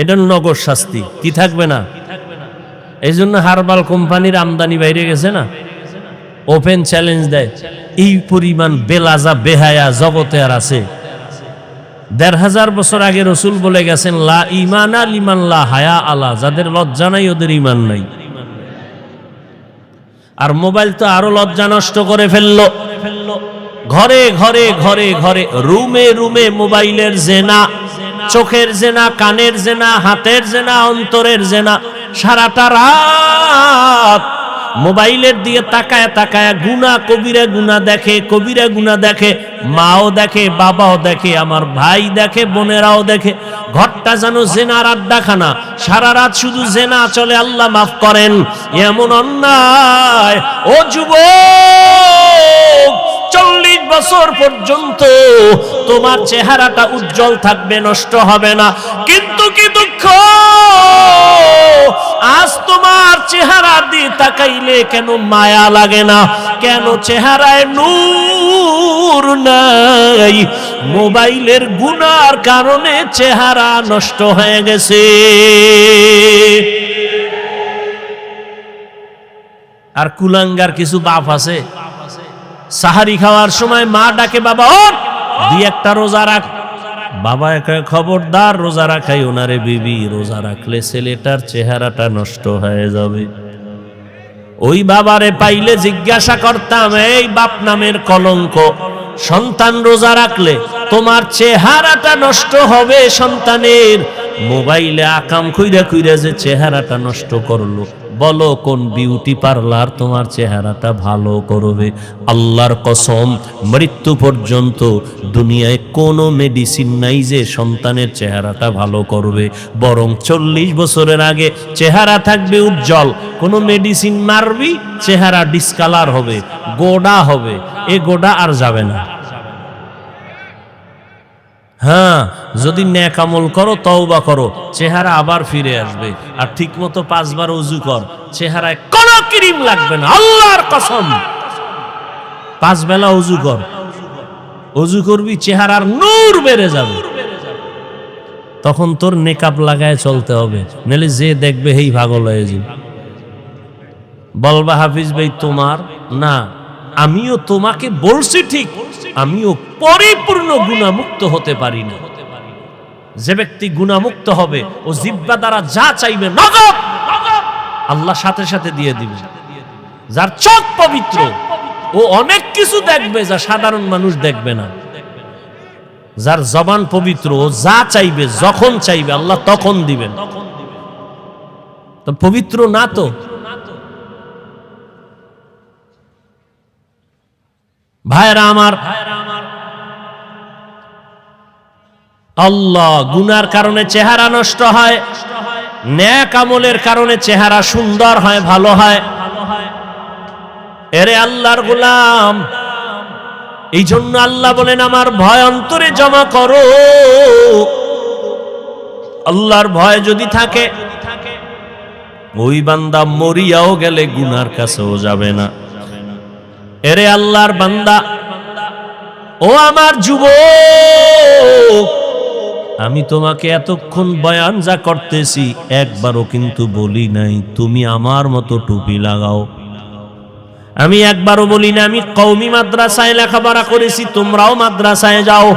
এটা নগদ শাস্তি। কি থাকবে না? এই জন্য হারবাল কোম্পানির আমদানি বাইরে গেছে না, ওপেন চ্যালেঞ্জ দেয়। এই পরিমাণ বেলাজা বেহায়া জগতে আর আছে? ১৫০০ বছর আগে রসুল বলে গেছেন, লা ইমানা লিমান লা হায়া আলা, যাদের লজ্জা নাই ওদের ইমান নাই। আর মোবাইল তো আরো লজ্জা নষ্ট করে ফেললো। ঘরে ঘরে ঘরে ঘরে রুমে রুমে মোবাইলের জেনা, চোখের জেনা, কানের জেনা, হাতের জেনা, অন্তরের জেনা। সারাটা রাত মোবাইলের দিকে তাকায় তাকায় গুনাহ, কবিরা গুনাহ দেখে, কবিরা গুনাহ দেখে। মাও দেখে, বাবাও দেখে, আমার ভাই দেখে, বোনেরাও দেখে। ঘরটা যেন জেনার আড্ডাখানা, সারা রাত শুধু জেনা চলে। আল্লাহ মাফ করেন, এমন অন্যায়। ও যুবক, 40 বছর পর্যন্ত তোমার চেহারাটা উজ্জ্বল থাকবে, নষ্ট হবে না। কিন্তু কি দুঃখ, আজ তোমার চেহারা দিয়ে তাকাইলে কেন মায়া লাগে না? কেন চেহারায় নূর নাই? মোবাইলের গুনার কারণে চেহারা নষ্ট হয়ে গেছে। আর কুলাঙ্গার কিছু বাপ আছে, সাহারি খাওয়ার সময় মা ডাকে, বাবা ওঠ, দুই একটা রোজা রাখ। বাবা একা খবরদার রোজা রাখাই ওনারে বিবি, রোজা রাখলে ছেলেটার চেহারাটা নষ্ট হয়ে যাবে। ওই বাবারে পাইলে জিজ্ঞাসা করতাম, এই বাপ নামের কলঙ্ক, সন্তান রোজা রাখলে তোমার চেহারাটা নষ্ট হবে সন্তানের। মোবাইলে আকাম খুইরা খুইরা যে চেহারাটা নষ্ট করলো, বলো কোন বিউটি পার্লার তোমার চেহারাটা ভালো করবে? আল্লাহর কসম, মৃত্যু পর্যন্ত দুনিয়ায় কোনো মেডিসিন নাই যে সন্তানের চেহারাটা ভালো করবে। বরং 40 বছরের আগে চেহারা থাকবে উজ্জ্বল। কোনো মেডিসিন মারবি, চেহারা ডিসকালার হবে, গোডা হবে। এ গোডা আর যাবে না। হ্যাঁ, যদি নেক আমল করো, তওবা করো, চেহারা আবার ফিরে আসবে। আর ঠিক মতো 5 বার ওযু কর, চেহারায় কোনো ক্রিম লাগবে না, আল্লাহর কসম। 5 বেলা ওযু কর, ওযু করবি, চেহারার নূর বেড়ে যাবে। তখন তোর নেকাব লাগায় চলতে হবে, নাহলে যে দেখবে হেই পাগল হয়ে যাবে। বলবা হাফিজ ভাই তোমার না, আমিও তোমাকে বলছি ঠিক, আমিও পরিপূর্ণ গুনাহমুক্ত হতে পারি না। যে ব্যক্তি গুনাহমুক্ত হবে, ও জিহ্বা দ্বারা যা চাইবে নগদ আল্লাহ সাথে সাথে দিয়ে দিবে। যার চোখ পবিত্র, ও অনেক কিছু দেখবে যা সাধারণ মানুষ দেখবে না। যার জবান পবিত্র, ও যা চাইবে যখন চাইবে আল্লাহ তখন দিবেন। তো পবিত্র না তো? ভাইরা আমার, আল্লাহ গুনার কারণে চেহারা নষ্ট হয়, নেক আমলের কারণে চেহারা সুন্দর হয়, ভালো হয়। এরে আল্লাহর গোলাম, এই জন্য আল্লাহ বলেন, আমার ভয় অন্তরে জমা করো। আল্লাহর ভয় যদি থাকে, ওই বান্দা মরিয়াও গেলে গুনার কাছেও যাবে না। এরে আল্লাহর বান্দা, ও আমার যুবক, আমি তোমাকে এতক্ষণ বয়ান যা করতেছি একবারও কিন্তু বলি নাই তুমি আমার মতো টুপি লাগাও। আমি একবারও বলি না আমি কওমি মাদ্রাসায় লেখাপড়া করেছি, তোমরাও মাদ্রাসায় যাও।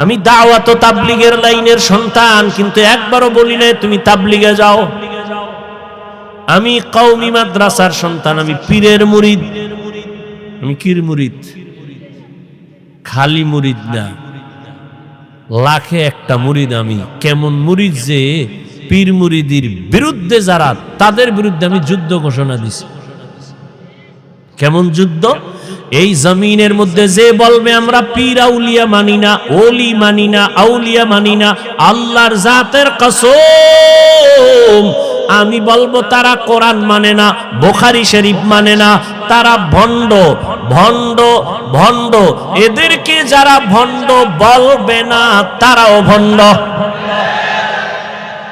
আমি দাওয়াত ও তাবলীগের লাইনের সন্তান, কিন্তু একবারও বলি না তুমি তাবলীগে যাও। আমি কওমি মাদ্রাসার সন্তান, আমি পীরের মুরিদ। আমি কির মুরিদ? খালি মুরিদ না, লাখে একটা মুরিদ আমি। কেমন মুরিদ যে পীর মুরিদির বিরুদ্ধে যারা, তাদের বিরুদ্ধে আমি যুদ্ধ ঘোষণা দিছি। কেমন যুদ্ধ? এই জমিনের মধ্যে যে বলবে আমরা পীর আউলিয়া মানি না, ওলি মানি না, আউলিয়া মানি না, আল্লাহর জাতের কসম আমি বলবো তারা কোরআন মানে না, বুখারী শরীফ মানে না, তারা ভণ্ড ভণ্ড ভণ্ড। এদেরকে যারা ভণ্ড বলবে না, তারাও ভণ্ড।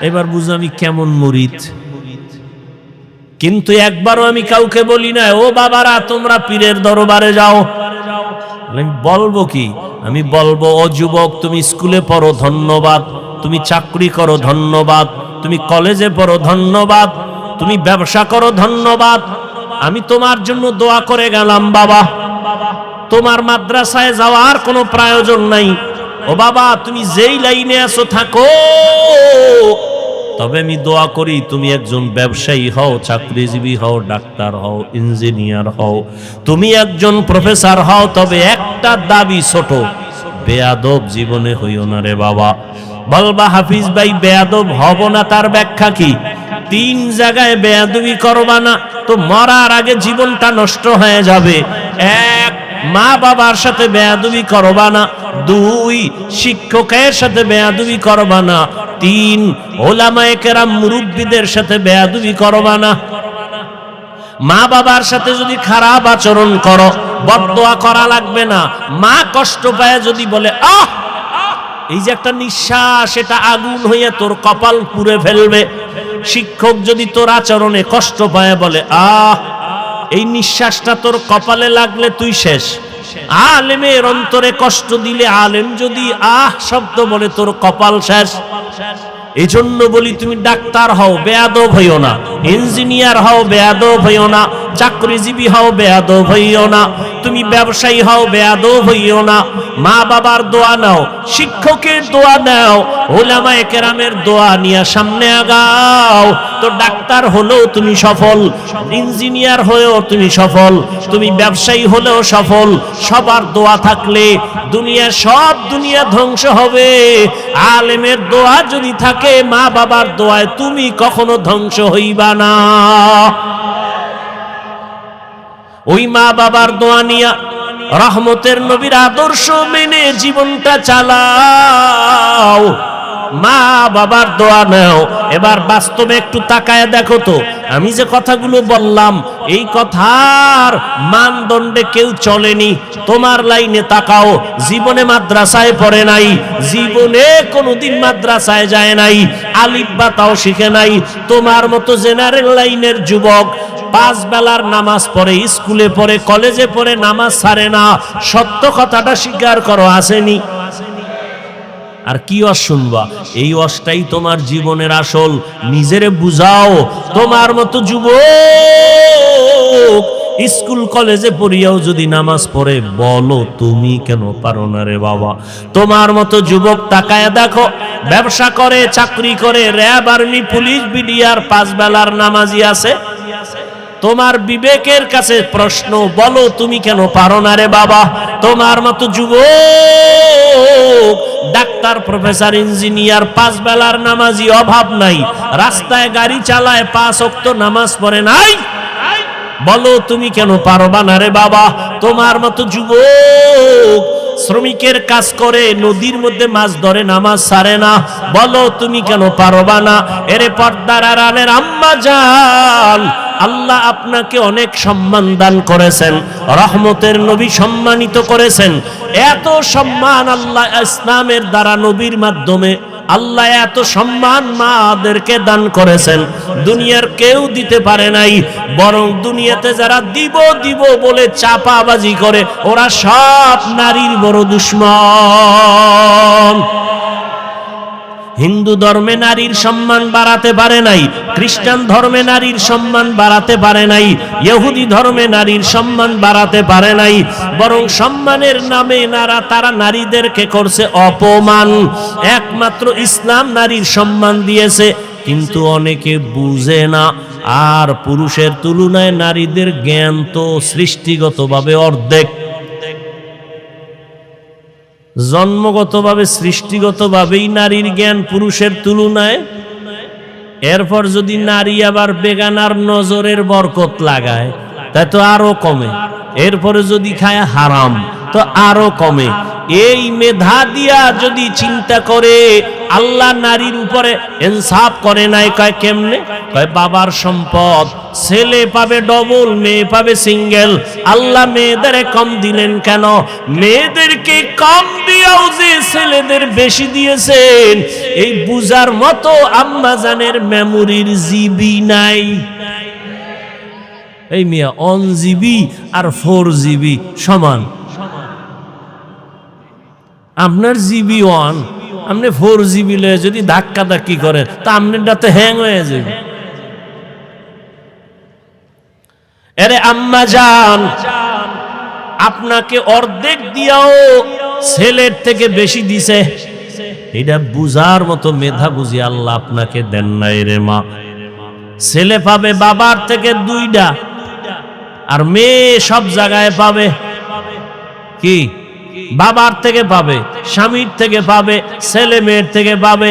এবার বুঝো আমি কেমন মুরিদ, কিন্তু একবারও আমি কাউকে বলি না ও বাবারা তোমরা পীরের দরবারে যাও। আমি বলবো কি? আমি বলবো ও যুবক, তুমি স্কুলে পড়ো ধন্যবাদ, তুমি চাকরি করো ধন্যবাদ, তুমি কলেজে পড়ো ধন্যবাদ, তুমি ব্যবসা করো ধন্যবাদ, আমি তোমার জন্য দোয়া করে গেলাম বাবা। তোমার মাদ্রাসায় যাওয়ার কোনো প্রয়োজন নাই। ও বাবা, তুমি যেই লাইনে আছো থাকো, তবে আমি দোয়া করি তুমি একজন ব্যবসায়ী হও, চাকরিজীবী হও, ডাক্তার হও, ইঞ্জিনিয়ার হও, তুমি একজন প্রফেসর হও, তবে একটা দাবি ছোট, বেয়াদব জীবনে হইও না রে বাবা। বলবা হাফিজ ভাই বেয়াদব হব না, তার ব্যাখ্যা কি? 3 জায়গায় বেয়াদবি করবা না তো মরার আগে জীবনটা নষ্ট হয়ে যাবে। 1, মা বাবার সাথে বেয়াদবি করবা না। 2, শিক্ষকের সাথে বেয়াদবি করবা না। 3, ওলামায়ে কেরাম মুরব্বিদের সাথে বেয়াদবি করবা না। মা বাবার সাথে যদি খারাপ আচরণ করো, বদদোয়া করা লাগবে না। মা কষ্ট পায় যদি বলে আহ, এই যে একটা নিঃশ্বাস, এটা আগুন হয়ে তোর কপাল পুড়ে ফেলবে। শিক্ষক যদি তোর আচরণে কষ্ট পায় বলে আহ, এই নিঃশ্বাসটা তোর কপালে লাগলে তুই শেষ। আলেমের অন্তরে কষ্ট দিলে, আলেম যদি আহ শব্দ বলে তোর কপাল শেষ। এই জন্য বলি তুমি ডাক্তার হও, বেয়াদব হইও না। ইঞ্জিনিয়ার হও, বেয়াদব হইও না। চাকরিজীবী হও, বেয়াদব হইও না। তুমি ব্যবসায়ী হও, বেয়াদব হইও না। মা বাবার দোয়া নাও, শিক্ষকের দোয়া নাও, উলামায়ে কেরামের দোয়া নিয়ে সামনে আগাও। তো ডাক্তার হলেও তুমি সফল, ইঞ্জিনিয়ার হয়েও তুমি সফল, তুমি ব্যবসায়ী হলেও সফল। সবার দোয়া থাকলে দুনিয়ার সব দুনিয়া ধ্বংস হবে। আলেমের দোয়া যদি থাকে, মা বাবার দোয়ায় তুমি কখনো ধ্বংস হইবা না। ওই মা বাবার দোয়া নিয়া রহমতের নবীর আদর্শ মেনে জীবনটা চালাও। মা বাবার দোয়া নাও। এবার বাস্তবে একটু তাকায় দেখো তো, আমি যে কথাগুলো বললাম এই কথার মানদণ্ডে কেউ চলেনি। তোমার লাইনে তাকাও, জীবনে মাদ্রাসায় পড়ে নাই, জীবনে কোনোদিন মাদ্রাসায় যায় নাই, আলিফ বা তাও শিখে নাই। তোমার মতো জেনারেল লাইনের যুবক 5 বেলার নামাজ পড়ে, স্কুলে পড়ে, কলেজে পড়ে, নামাজ ছাড়ে না। সত্য কথাটা স্বীকার করো, আসেনি? আর কি ওয়াজ শুনবা? এই ওয়াজটাই তোমার জীবনের আসল। নিজেরে বুঝাও। তোমার মতো যুবক স্কুল কলেজে পড়িয়াও যদি নামাজ পড়ে, বলো তুমি কেন পারো না রে বাবা? তোমার মতো যুবক তাকায় দেখো, ব্যবসা করে, চাকরি করে, র্যাব, আর্মি, পুলিশ, বিডিআর, 5 বেলার নামাজি আছে। তোমার বিবেকের কাছে প্রশ্ন, বলো তুমি কেন পারো না রে বাবা? তোমার মতো যুবক ডাক্তার, প্রফেসর, ইঞ্জিনিয়ার, 5 বেলার নামাজি, অভাব নাই, রাস্তায় গাড়ি চালায়, 5 ওয়াক্ত নামাজ পড়ে নাই, বলো তুমি কেন পারবা না রে বাবা? তোমার মতো যুবক শ্রমিকের কাজ করে, নদীর মধ্যে মাছ ধরে, নামাজ ছাড়ে না, বলো তুমি কেন পারবা না? এরে পর্দার আড়ালের আম্মা জান, আল্লাহ আপনাকে অনেক সম্মান দান করেছেন, রহমতের নবী সম্মানিত করেছেন। এত সম্মান আল্লাহ ইসলামের দ্বারা, নবীর মাধ্যমে আল্লাহ এত সম্মান মাদেরকে দান করেছেন, দুনিয়ার কেউ দিতে পারে নাই। বরং দুনিয়াতে যারা দিব দিব বলে চাপাবাজি করে, ওরা সব নারীর বড় দুশ্মন। হিন্দু ধর্মে নারীর সম্মান বাড়াতে পারে নাই, খ্রিস্টান ধর্মে নারীর সম্মান বাড়াতে পারে নাই, ইহুদি ধর্মে নারীর সম্মান বাড়াতে পারে নাই। বরং সম্মানের নামে তারা নারীদেরকে করছে অপমান। একমাত্র ইসলাম নারীর সম্মান দিয়েছে, কিন্তু অনেকে বুঝে না। আর পুরুষের তুলনায় নারীদের জ্ঞান তো সৃষ্টিগতভাবে অর্ধেক, জন্মগতভাবে সৃষ্টিগতভাবেই নারীর জ্ঞান পুরুষের তুলনায়। এরপর যদি নারী আবার বেগানার নজরের বরকত লাগায়, তা তো আরো কমে। এরপরে যদি খায় হারাম, তো আরো কমে। এই মেধা দিয়া যদি চিন্তা করে, আল্লাহ নারীর উপরে ইনসাফ করে নাই। কয় কেমনে? কয় বাবার সম্পদ, ছেলে পাবে ডবল, মেয়ে পাবে সিঙ্গেল। আল্লাহ মেয়েদের কম দিলেন কেন? মেয়েদেরকে কম দিয়েও যে ছেলেদের বেশি দিয়েছেন, এই বুঝার মতো আম্মা জানের মেমোরির জিবি নাই। এই মিয়া 1 জিবি আর 4 জিবি সমান। আপনার জিবি 1, আপনি 4 জিবি লয়ে যদি ধাক্কা ধাক্কি করেন তা আপনারটা তো হ্যাং হয়ে যাবে। আরে আম্মা জান, আপনাকে অর্ধেক দিয়াও ছেলের থেকে বেশি দিছে, এটা বুঝার মতো মেধা বুঝি আল্লাহ আপনাকে দেন নাই রে মা। ছেলে পাবে বাবার থেকে 2টা, আর মেয়ে সব জায়গায় পাবে কি? বাবার থেকে পাবে, স্বামীর থেকে পাবে, ছেলে মেয়ের থেকে পাবে।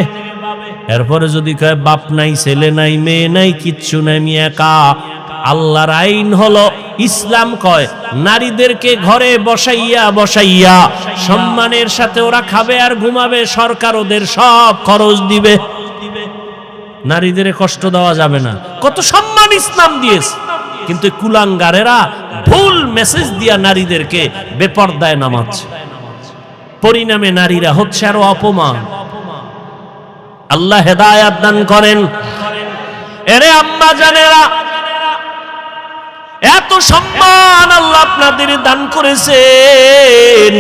এরপরে যদি কয় বাপ নাই, ছেলে নাই, মেয়ে নাই, কিচ্ছু নাই, আমি একা, আল্লাহর আইন হলো, ইসলাম কয় নারীদেরকে ঘরে বসাইয়া বসাইয়া সম্মানের সাথে ওরা খাবে আর ঘুমাবে, সরকার ওদের সব খরচ দিবে। নারীদের কষ্ট দেওয়া যাবে না, কত সম্মান ইসলাম দিয়েছে। কিন্তু কুলাঙ্গারেরা ভুল মেসেজ দিয়া নারীদেরকে বেপরদায় নামাচ্ছে, পরিণামে নারীরা হচ্ছে আরো অপমান। আল্লাহ হেদায়েত দান করেন। এরে আম্মা জানেরা, এত সম্মান আল্লাহ আপনাদের দান করেছেন।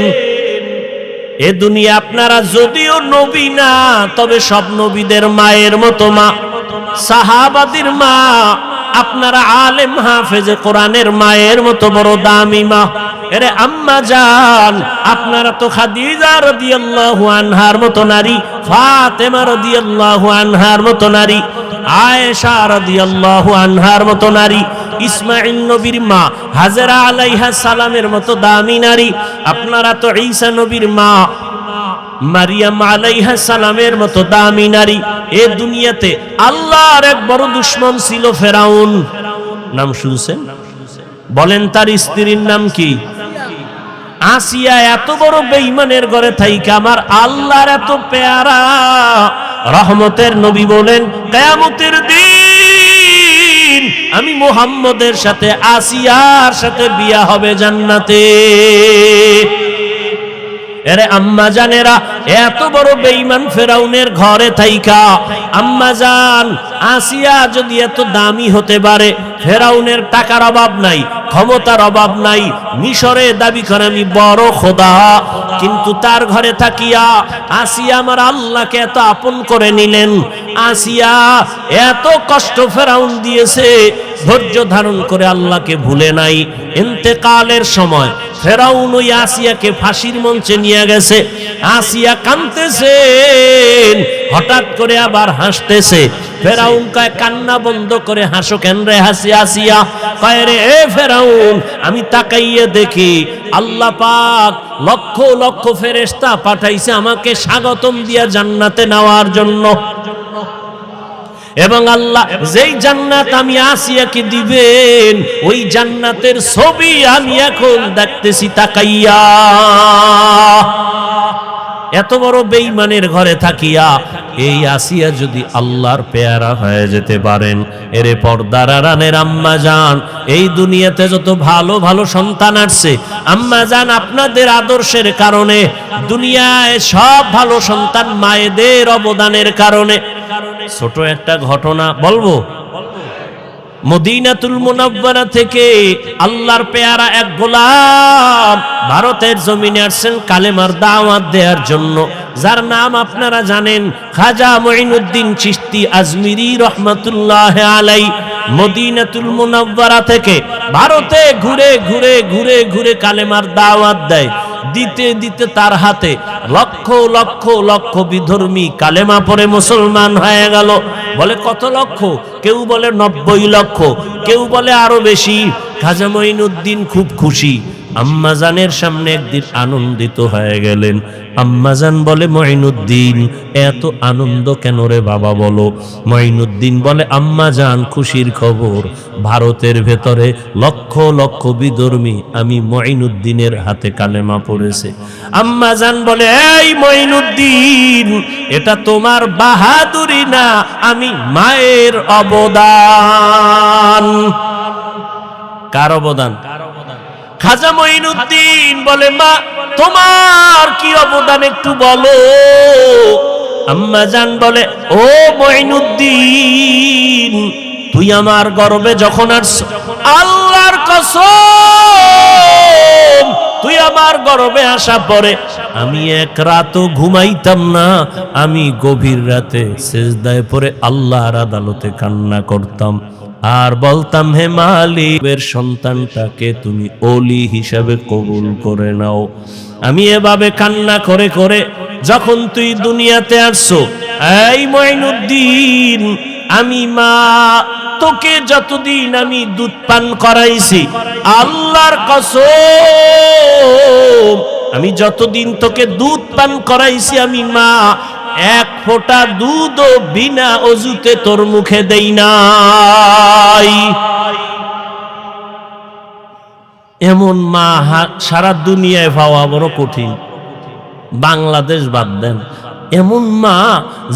এ দুনিয়া আপনারা যদিও নবী না, তবে সব নবীদের মায়ের মতো মা, সাহাবাদের মা, আপনারা আলেম হাফেজে কোরআনের মায়ের মতো বড় দামি মা। এরে আম্মা জান, আপনারা তো খাদিজা রাদিয়াল্লাহু আনহার মতো নারী, ফাতেমা রাদিয়াল্লাহু আনহার মতো নারী, আয়েশা রাদিয়াল্লাহু আনহার মতো নারী, ইসমাঈল নবীর মা হাজেরা আলাইহা সালামের মতো দামি নারী। আপনারা তো ঈসা নবীর মা মারিয়াম আলাইহা সালামের মতো দামি নারী। এ দুনিয়াতে আল্লাহর এক বড় দুশমন ছিল ফেরাউন। নাম শুনছেন? বলেন তার স্ত্রীর নাম কি? আসিয়া। এত বড় বেঈমানের ঘরে থাইকা আমার আল্লাহর এত পেয়ারা রহমতের নবী বলেন, কিয়ামতের দিন আমি মুহাম্মদের সাথে আসিয়ার সাথে বিয়া হবে জান্নাতে। এরে আম্মা জানেরা, এত বড় বেঈমান ফেরাউনের ঘরে থাইকা আম্মা জান আসিয়া যদি এত দামি হতে পারে, ফেরাউনের টাকার অভাব নাই, ক্ষমতার অভাব নাই, মিশরে দাবি করে আমি বড় খোদা, কিন্তু তার ঘরে থাকিয়া আসিয়া আমার আল্লাহকে এত আপন করে নিলেন। আসিয়া এত কষ্ট ফেরাউন দিয়েছে, ধৈর্য ধারণ করে আল্লাহকে ভুলে নাই। ইন্তেকালের সময় ফেরাউন ওই আসিয়াকে ফাঁসির মঞ্চে নিয়ে গেছে। আসিয়া কাঁদতেছেন, হঠাৎ করে আবার হাসতেছে। ফেরাউন কয়, কান্না বন্ধ করে হাসো কেন রে আসিয়া? কয় রে এ ফেরাউন, আমি তাকাইয়ে দেখি আল্লাহ পাক লক্ষ লক্ষ ফেরেশতা পাঠাইছে আমাকে স্বাগতম দিয়া জান্নাতে নেওয়ার জন্য। এবং আল্লাহ যেই জান্নাত আমি আসিয়াকে দিবেন, ওই জান্নাতের ছবি আমি এখন দেখতেছি তাকাইয়া। এত বড় বেঈমানের ঘরে থাকিয়া এই আসিয়া যদি আল্লাহর পেয়ারা হয়ে যেতে পারেন, এরে পর্দার আড়ালের আম্মা জান, এই দুনিয়াতে যত ভালো ভালো সন্তান আসছে আম্মা জান, আপনাদের আদর্শের কারণে দুনিয়ায় সব ভালো সন্তান মায়েদের অবদানের কারণে। ছোট একটা ঘটনা বলবো। মদিনাতুল মুনাওয়ারা থেকে আল্লাহর পেয়ারা এক গোলাম ভারতের জমিনে আসছেন কালেমার দাওয়াত দেওয়ার জন্য, যার নাম আপনারা জানেন, খাজা মুঈনুদ্দিন চিশতি আজমিরি রহমাতুল্লাহ আলাই। মদিনাতুল মুনাওয়ারা থেকে ভারতে ঘুরে ঘুরে ঘুরে ঘুরে কালেমার দাওয়াত দেয়। দিতে দিতে তার হাতে লক্ষ লক্ষ লক্ষ বিধর্মী কালেমা পড়ে মুসলমান হয়ে গেল। বলে কত লক্ষ? কেউ বলে 90 লক্ষ, কেউ বলে আরো বেশি। খাজা মুঈনুদ্দিন খুব খুশি। আম্মাজানের সামনে একদিন আনন্দিত হয়ে গেলেন। আম্মাজান বলে, মুঈনুদ্দিন এত আনন্দ কেন রে বাবা বলো? মুঈনুদ্দিন বলে, আম্মাজান খুশির খবর, ভারতের ভেতরে লক্ষ লক্ষ বিধর্মী আমি মুঈনুদ্দিনের হাতে কালেমা পড়েছে। আম্মাজান বলে, এই মুঈনুদ্দিন, এটা তোমার বাহাদুরি না, আমি মায়ের অবদান। কার অবদান? খাজা মুঈনুদ্দিন বলে, মা তোমার কি অবদান একটু বলো। আম্মাজান বলে, ও মুঈনুদ্দিন, তুই আমার গর্বে যখন আসছ, আল্লাহ কসম, তুই আমার গর্বে আসা পরে আমি এক রাতও ঘুমাইতাম না। আমি গভীর রাতে সিজদায় পড়ে আল্লাহর আদালতে কান্না করতাম আর বলতাম, হে মালিকের সন্তানটাকে তুমি ওলি হিসাবে কবুল করে নাও। আমি এভাবে কান্না করে করে যখন তুই দুনিয়াতে আসছো, এই মঈনুদ্দিন, আমি মা তোকে যতদিন আমি দুধ পান করাইছি, আল্লাহর কসম, আমি যতদিন তোকে দুধ পান করাইছি আমি মা এক ফোঁটা দুধও বিনা অজুতে তোর মুখে দেই নাই। এমন মা সারা দুনিয়ায় পাওয়া বড় কঠিন, বাংলাদেশ বাদ দেন। এমন মা,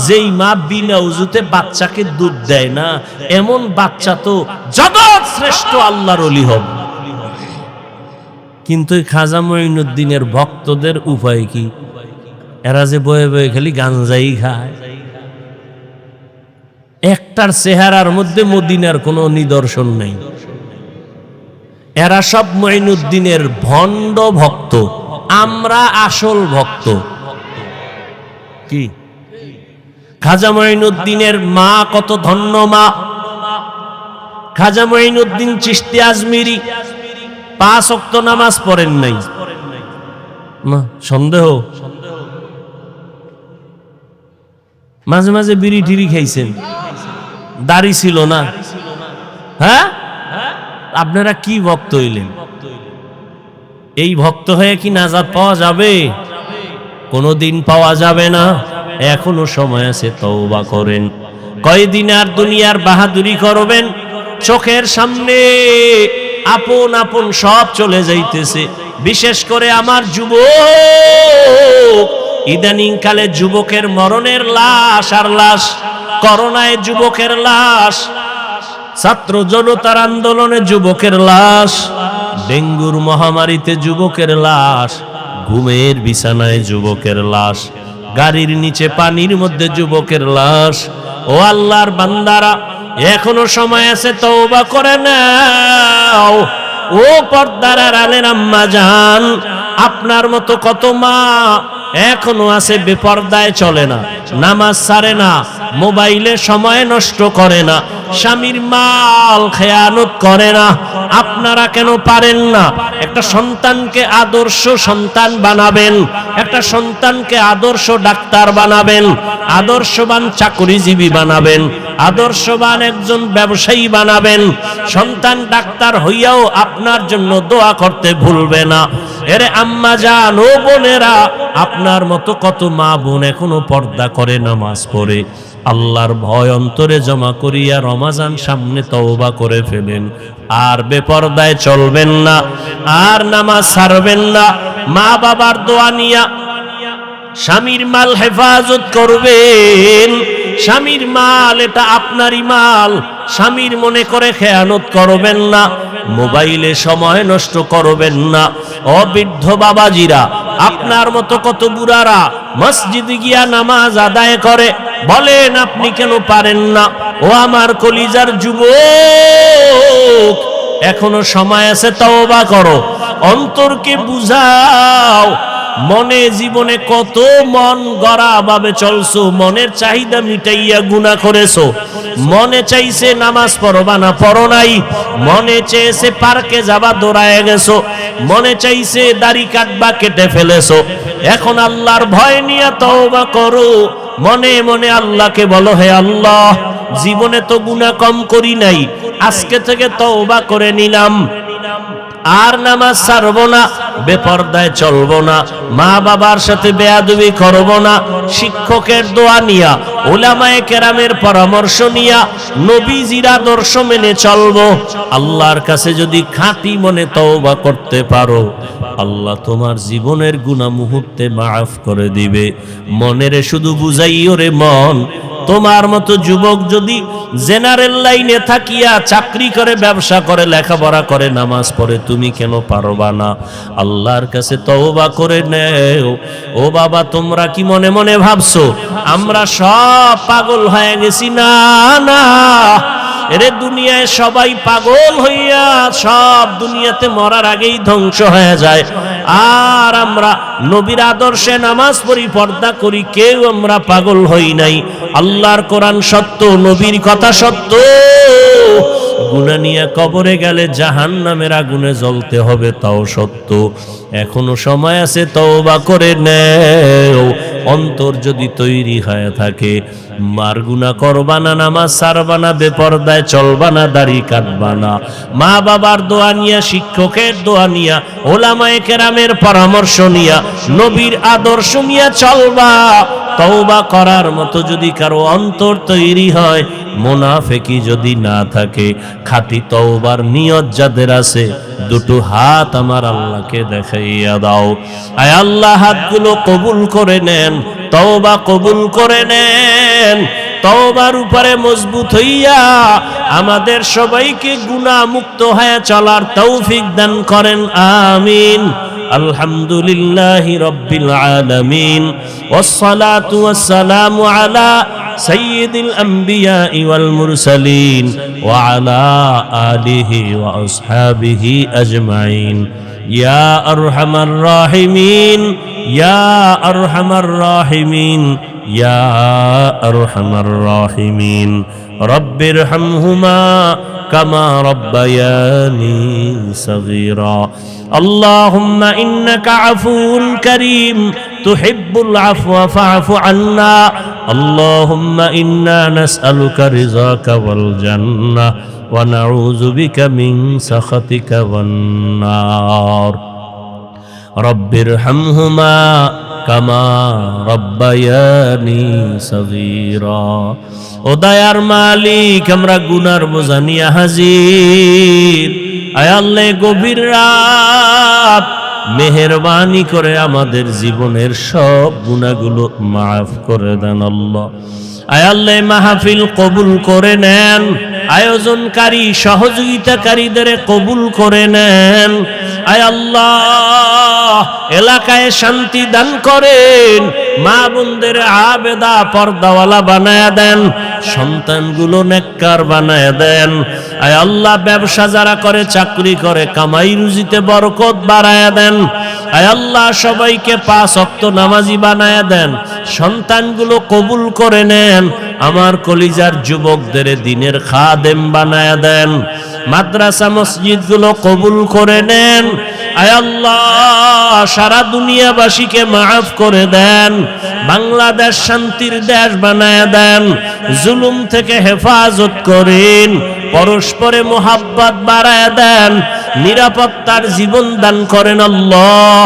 যেই মা বিনা উজুতে বাচ্চাকে দুধ দেয় না, এমন বাচ্চা তো জগৎ শ্রেষ্ঠ আল্লাহর ওলি হবে। কিন্তু খাজা মঈনুদ্দিনের ভক্তদের উপায় কি? এরা যে বয়ে বয়ে খালি গাঞ্জাই খায়, একটার চেহারার মধ্যে মদিনার কোনো নিদর্শন নেই। এরা সব মঈনুদ্দিনের ভণ্ড ভক্ত, আমরা আসল ভক্ত। কি খাজা মঈনুদ্দিনের মা কত ধন্য মা! খাজা মঈনুদ্দিন চিশতি আজমিরি 5 ওয়াক্ত নামাজ পড়েন নাই না, সন্দেহ? মাঝে মাঝে বিড়ি টিড়ি খাইছেন, দাড়ি ছিল না। হ্যাঁ, আপনারা কি ভক্ত হইলেন? এই ভক্ত হয়ে কি নাজাত পাওয়া যাবে? কোনদিন পাওয়া যাবে না। এখনো সময় আছে, তওবা করেন। কয়দিন আর দুনিয়ার বাহাদুরি করবেন? চোখের সামনে আপন আপন সব চলে যাইতেছে। বিশেষ করে আমার যুবক, ইদানিং কালে যুবকের মরণের লাশ আর লাশ, করোনায় যুবকের লাশ, ছাত্র জনতার আন্দোলনে যুবকের লাশ, ডেঙ্গুর মহামারীতে যুবকের লাশ, ঘুমের বিছানায় যুবকের লাশ, গাড়ির নিচে পানির মধ্যে যুবকের লাশ। ও আল্লাহর বান্দারা, এখনো সময় আছে, তওবা করে নাও। ও পর্দার আড়ালের আম্মা জান, আপনার মতো কত মা এখনো আছে বেপর্দায় চলে না, নামাজ ছাড়ে না, মোবাইলে সময় নষ্ট করে না, স্বামীর মাল খেয়ানত করে না। আপনারা কেন পারেন না? একটা সন্তানকে আদর্শ সন্তান বানাবেন, একটা সন্তানকে আদর্শ ডাক্তার বানাবেন, আদর্শবান চাকরিজীবী বানাবেন, আদর্শবান একজন ব্যবসায়ী বানাবেন। সন্তান ডাক্তার হইয়াও আপনার জন্য দোয়া করতে ভুলবে না। এরে আম্মা জান, ও বোনেরা, আপনার মতো কত মা বোন এখনো পর্দা করে, নামাজ পড়ে, আল্লাহর ভয় অন্তরে জমা করিয়া রমাজান সামনে তওবা করে ফেলেন। আর বেপরদায় চলবেন না, আর নামাজ ছাড়বেন না। মা বাবার দোয়া নিয়া স্বামীর মাল হেফাজত করবেন। স্বামীর মাল এটা আপনারই মাল, স্বামীর মনে করে খেয়ানত করবেন না। মোবাইলে সময় নষ্ট করবেন না। অবৃদ্ধ বাবাজিরা, আপনার মতো কত বুড়ারা মসজিদে গিয়া নামাজ আদায় করে, বলেন আপনি কেন পারেন না? ও আমার কলিজার যুবক, এখনো সময় আছে, তওবা করো, অন্তরকে বুঝাও। মনে জীবনে কত মন গড়া ভাবে চলছো, মনের চাহিদা মিটাইয়া গুনাহ করেছো। মনে চাইছে নামাজ পড়বা না, পড়ো নাই। মনে চেয়েছে পার্কে যাবা, দৌড়ায় গেছো। মনে চাইছে দাড়ি কাটবা, কেটে ফেলেছো। এখন আল্লাহর ভয় নিয়ে তওবা করো। মনে মনে আল্লাহকে বলো, হে আল্লাহ, জীবনে তো গুনাহ কম করি নাই, আজকে থেকে তওবা করে নিলাম, আর নামাজ ছাড়বো না, বেপরদায় চলবো না, মা বাবার সাথে বেয়াদবি করবো না। শিক্ষকের দোয়া নিয়া, উলামায়ে কেরামের পরামর্শ নিয়া, নবীজির আদর্শ মেনে চলবো। আল্লাহর কাছে যদি খাঁটি মনে তওবা করতে পারো, আল্লাহ তোমার জীবনের গুনাহ মুহূর্তে মাফ করে দিবে। মনেরে শুধু বুঝাইও রে মন, তোমার মতো যুবক যদি জেনারেল লাইনে থাকিয়া চাকরি করে, ব্যবসা করে, লেখাপড়া করে, নামাজ পড়ে, তুমি কেন পারবা না? আল্লাহর কাছে তওবা করে নেও। ও বাবা, তোমরা কি মনে মনে ভাবছো আমরা সব পাগল হয়ে গেছি? না না, এরে দুনিয়ায় সবাই পাগল হইয়া সব দুনিয়াতে মরার আগেই ধ্বংস হয়ে যায়, আর আমরা নবীর আদর্শে নামাজ পড়ি, পর্দা করি, কেউ আমরা পাগল হই নাই। আল্লাহর কোরআন সত্য, নবীর কথা সত্য। গুনাহ নিয়ে কবরে গেলে জাহান্নামের আগুনে জ্বলতে হবে, তাও সত্য। এখনো সময় আছে, তওবা করে নেও। অন্তর যদি তৈরি হয়ে থাকে, মার গুনাহ করবা না, নামাজ ছাড়বা না, বেপরদায় চলবা না, দাড়ি কাটবা না, মা বাবার দোয়া নিয়া, শিক্ষকের দোয়া নিয়া, ওলামায়ে কেরামের পরামর্শ নিয়া, নবীর আদর্শ নিয়া চলবা। তওবা করার মতো যদি কারো অন্তর তৈরি হয়, মুনাফিকি যদি না থাকে, খাঁটি তওবার নিয়ত যাদের আছে, দুটো হাত আমার আল্লাহকে দেখাইয়া দাও। আয় আল্লাহ, হাতগুলো কবুল করে নেন, তওবা কবুল করে নেন। তওবার উপরে মজবুত হইয়া আমাদের সবাইকে গুনাহ মুক্ত হয়ে চলার তৌফিক দান করেন, আমিন। আলহামদুলিল্লাহি রাব্বিল আলামিন, ওয়াসসালাতু ওয়াসসালামু আলা সাইয়্যিদিল আমবিয়াই ওয়াল মুরসালিন ওয়া আলা আলিহি ওয়া আসহাবিহি আজমাইন। ইয়া আরহামার রাহিমিন, ইয়া আরহামার রাহিমিন, ইয়া আরহামার রাহিমিন। রব্বিরহামহুমা কামা রব্বায়ানি সগীরা। আল্লাহুম্মা ইন্নাকা আফুউন কারীম তুহিব্বুল আফওয়া ফা'ফু আন্না। আল্লাহুম্মা ইন্না নাসআলুকা রিযাকা ওয়াল জান্নাহ ওয়া নাউযু বিকা মিন সাখাতিকা ওয়ান নার। রব্বিরহামহুমা কামা রব্বায়ানি সগীরা। ও দয়ার মালিক, আমরা গুনার বোঝা নিয়ে হাজির। আয় আল্লাহ, গভীর রাত, মেহেরবানি করে আমাদের জীবনের সব গুনাহগুলো মাফ করে দেন আল্লাহ। আয় আল্লাহ, মাহফিল কবুল করে নেন, আয়োজনকারী সহযোগিতাকারীদের কবুল করে নেন। আয় আল্লাহ, এলাকায় শান্তি দান করেন, মা বোনদের আবেদা পর্দাওয়ালা বানায়া দেন, সন্তানগুলো নেককার বানায়া দেন। আয় আল্লাহ, ব্যবসা যারা করে, চাকরি করে, কামাই রুজিতে বরকত বাড়ায়া দেন। আয় আল্লাহ, সবাইকে 5 ওয়াক্ত নামাজি বানায়া দেন, সন্তানগুলো কবুল করে নেন। আমার কলিজার যুবকদের দ্বীনের খাদেম বানায়া দেন, মাদ্রাসা মসজিদগুলো কবুল করে নেন। আয় আল্লাহ, সারা দুনিয়াবাসীকে মাফ করে দেন, বাংলাদেশ শান্তির দেশ বানায়া দেন, জুলুম থেকে হেফাজত করেন, পরস্পরে মোহাব্বত বাড়ায়া দেন, নিরাপত্তার জীবন দান করেন আল্লাহ।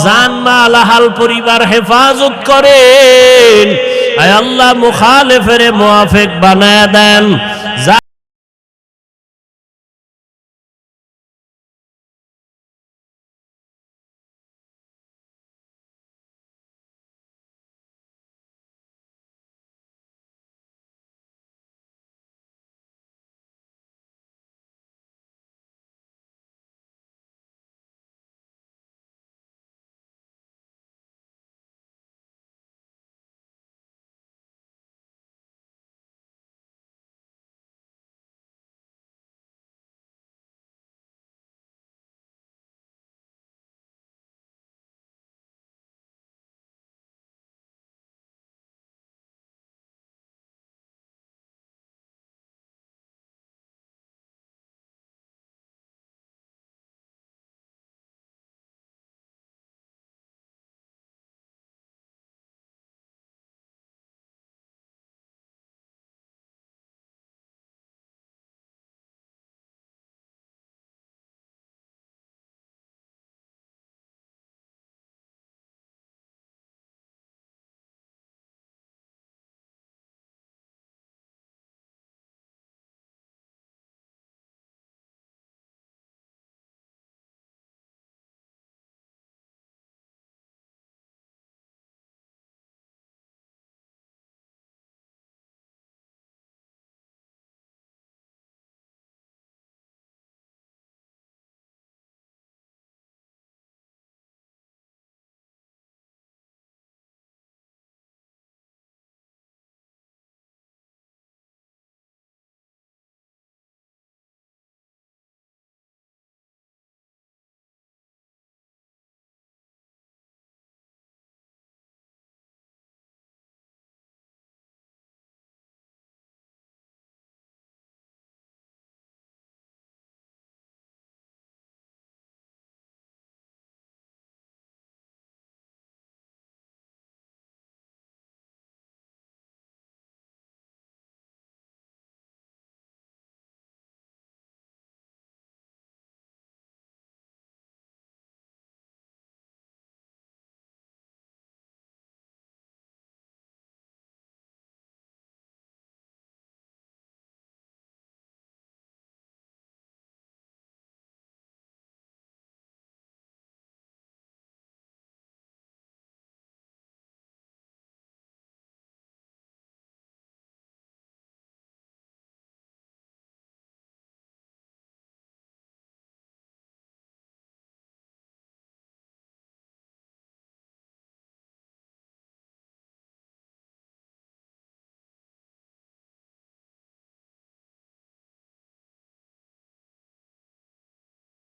জান মাল আহাল পরিবার হেফাজত করেন। আয় আল্লাহ, মুখালেফের মুআফিক বানায়া দেন।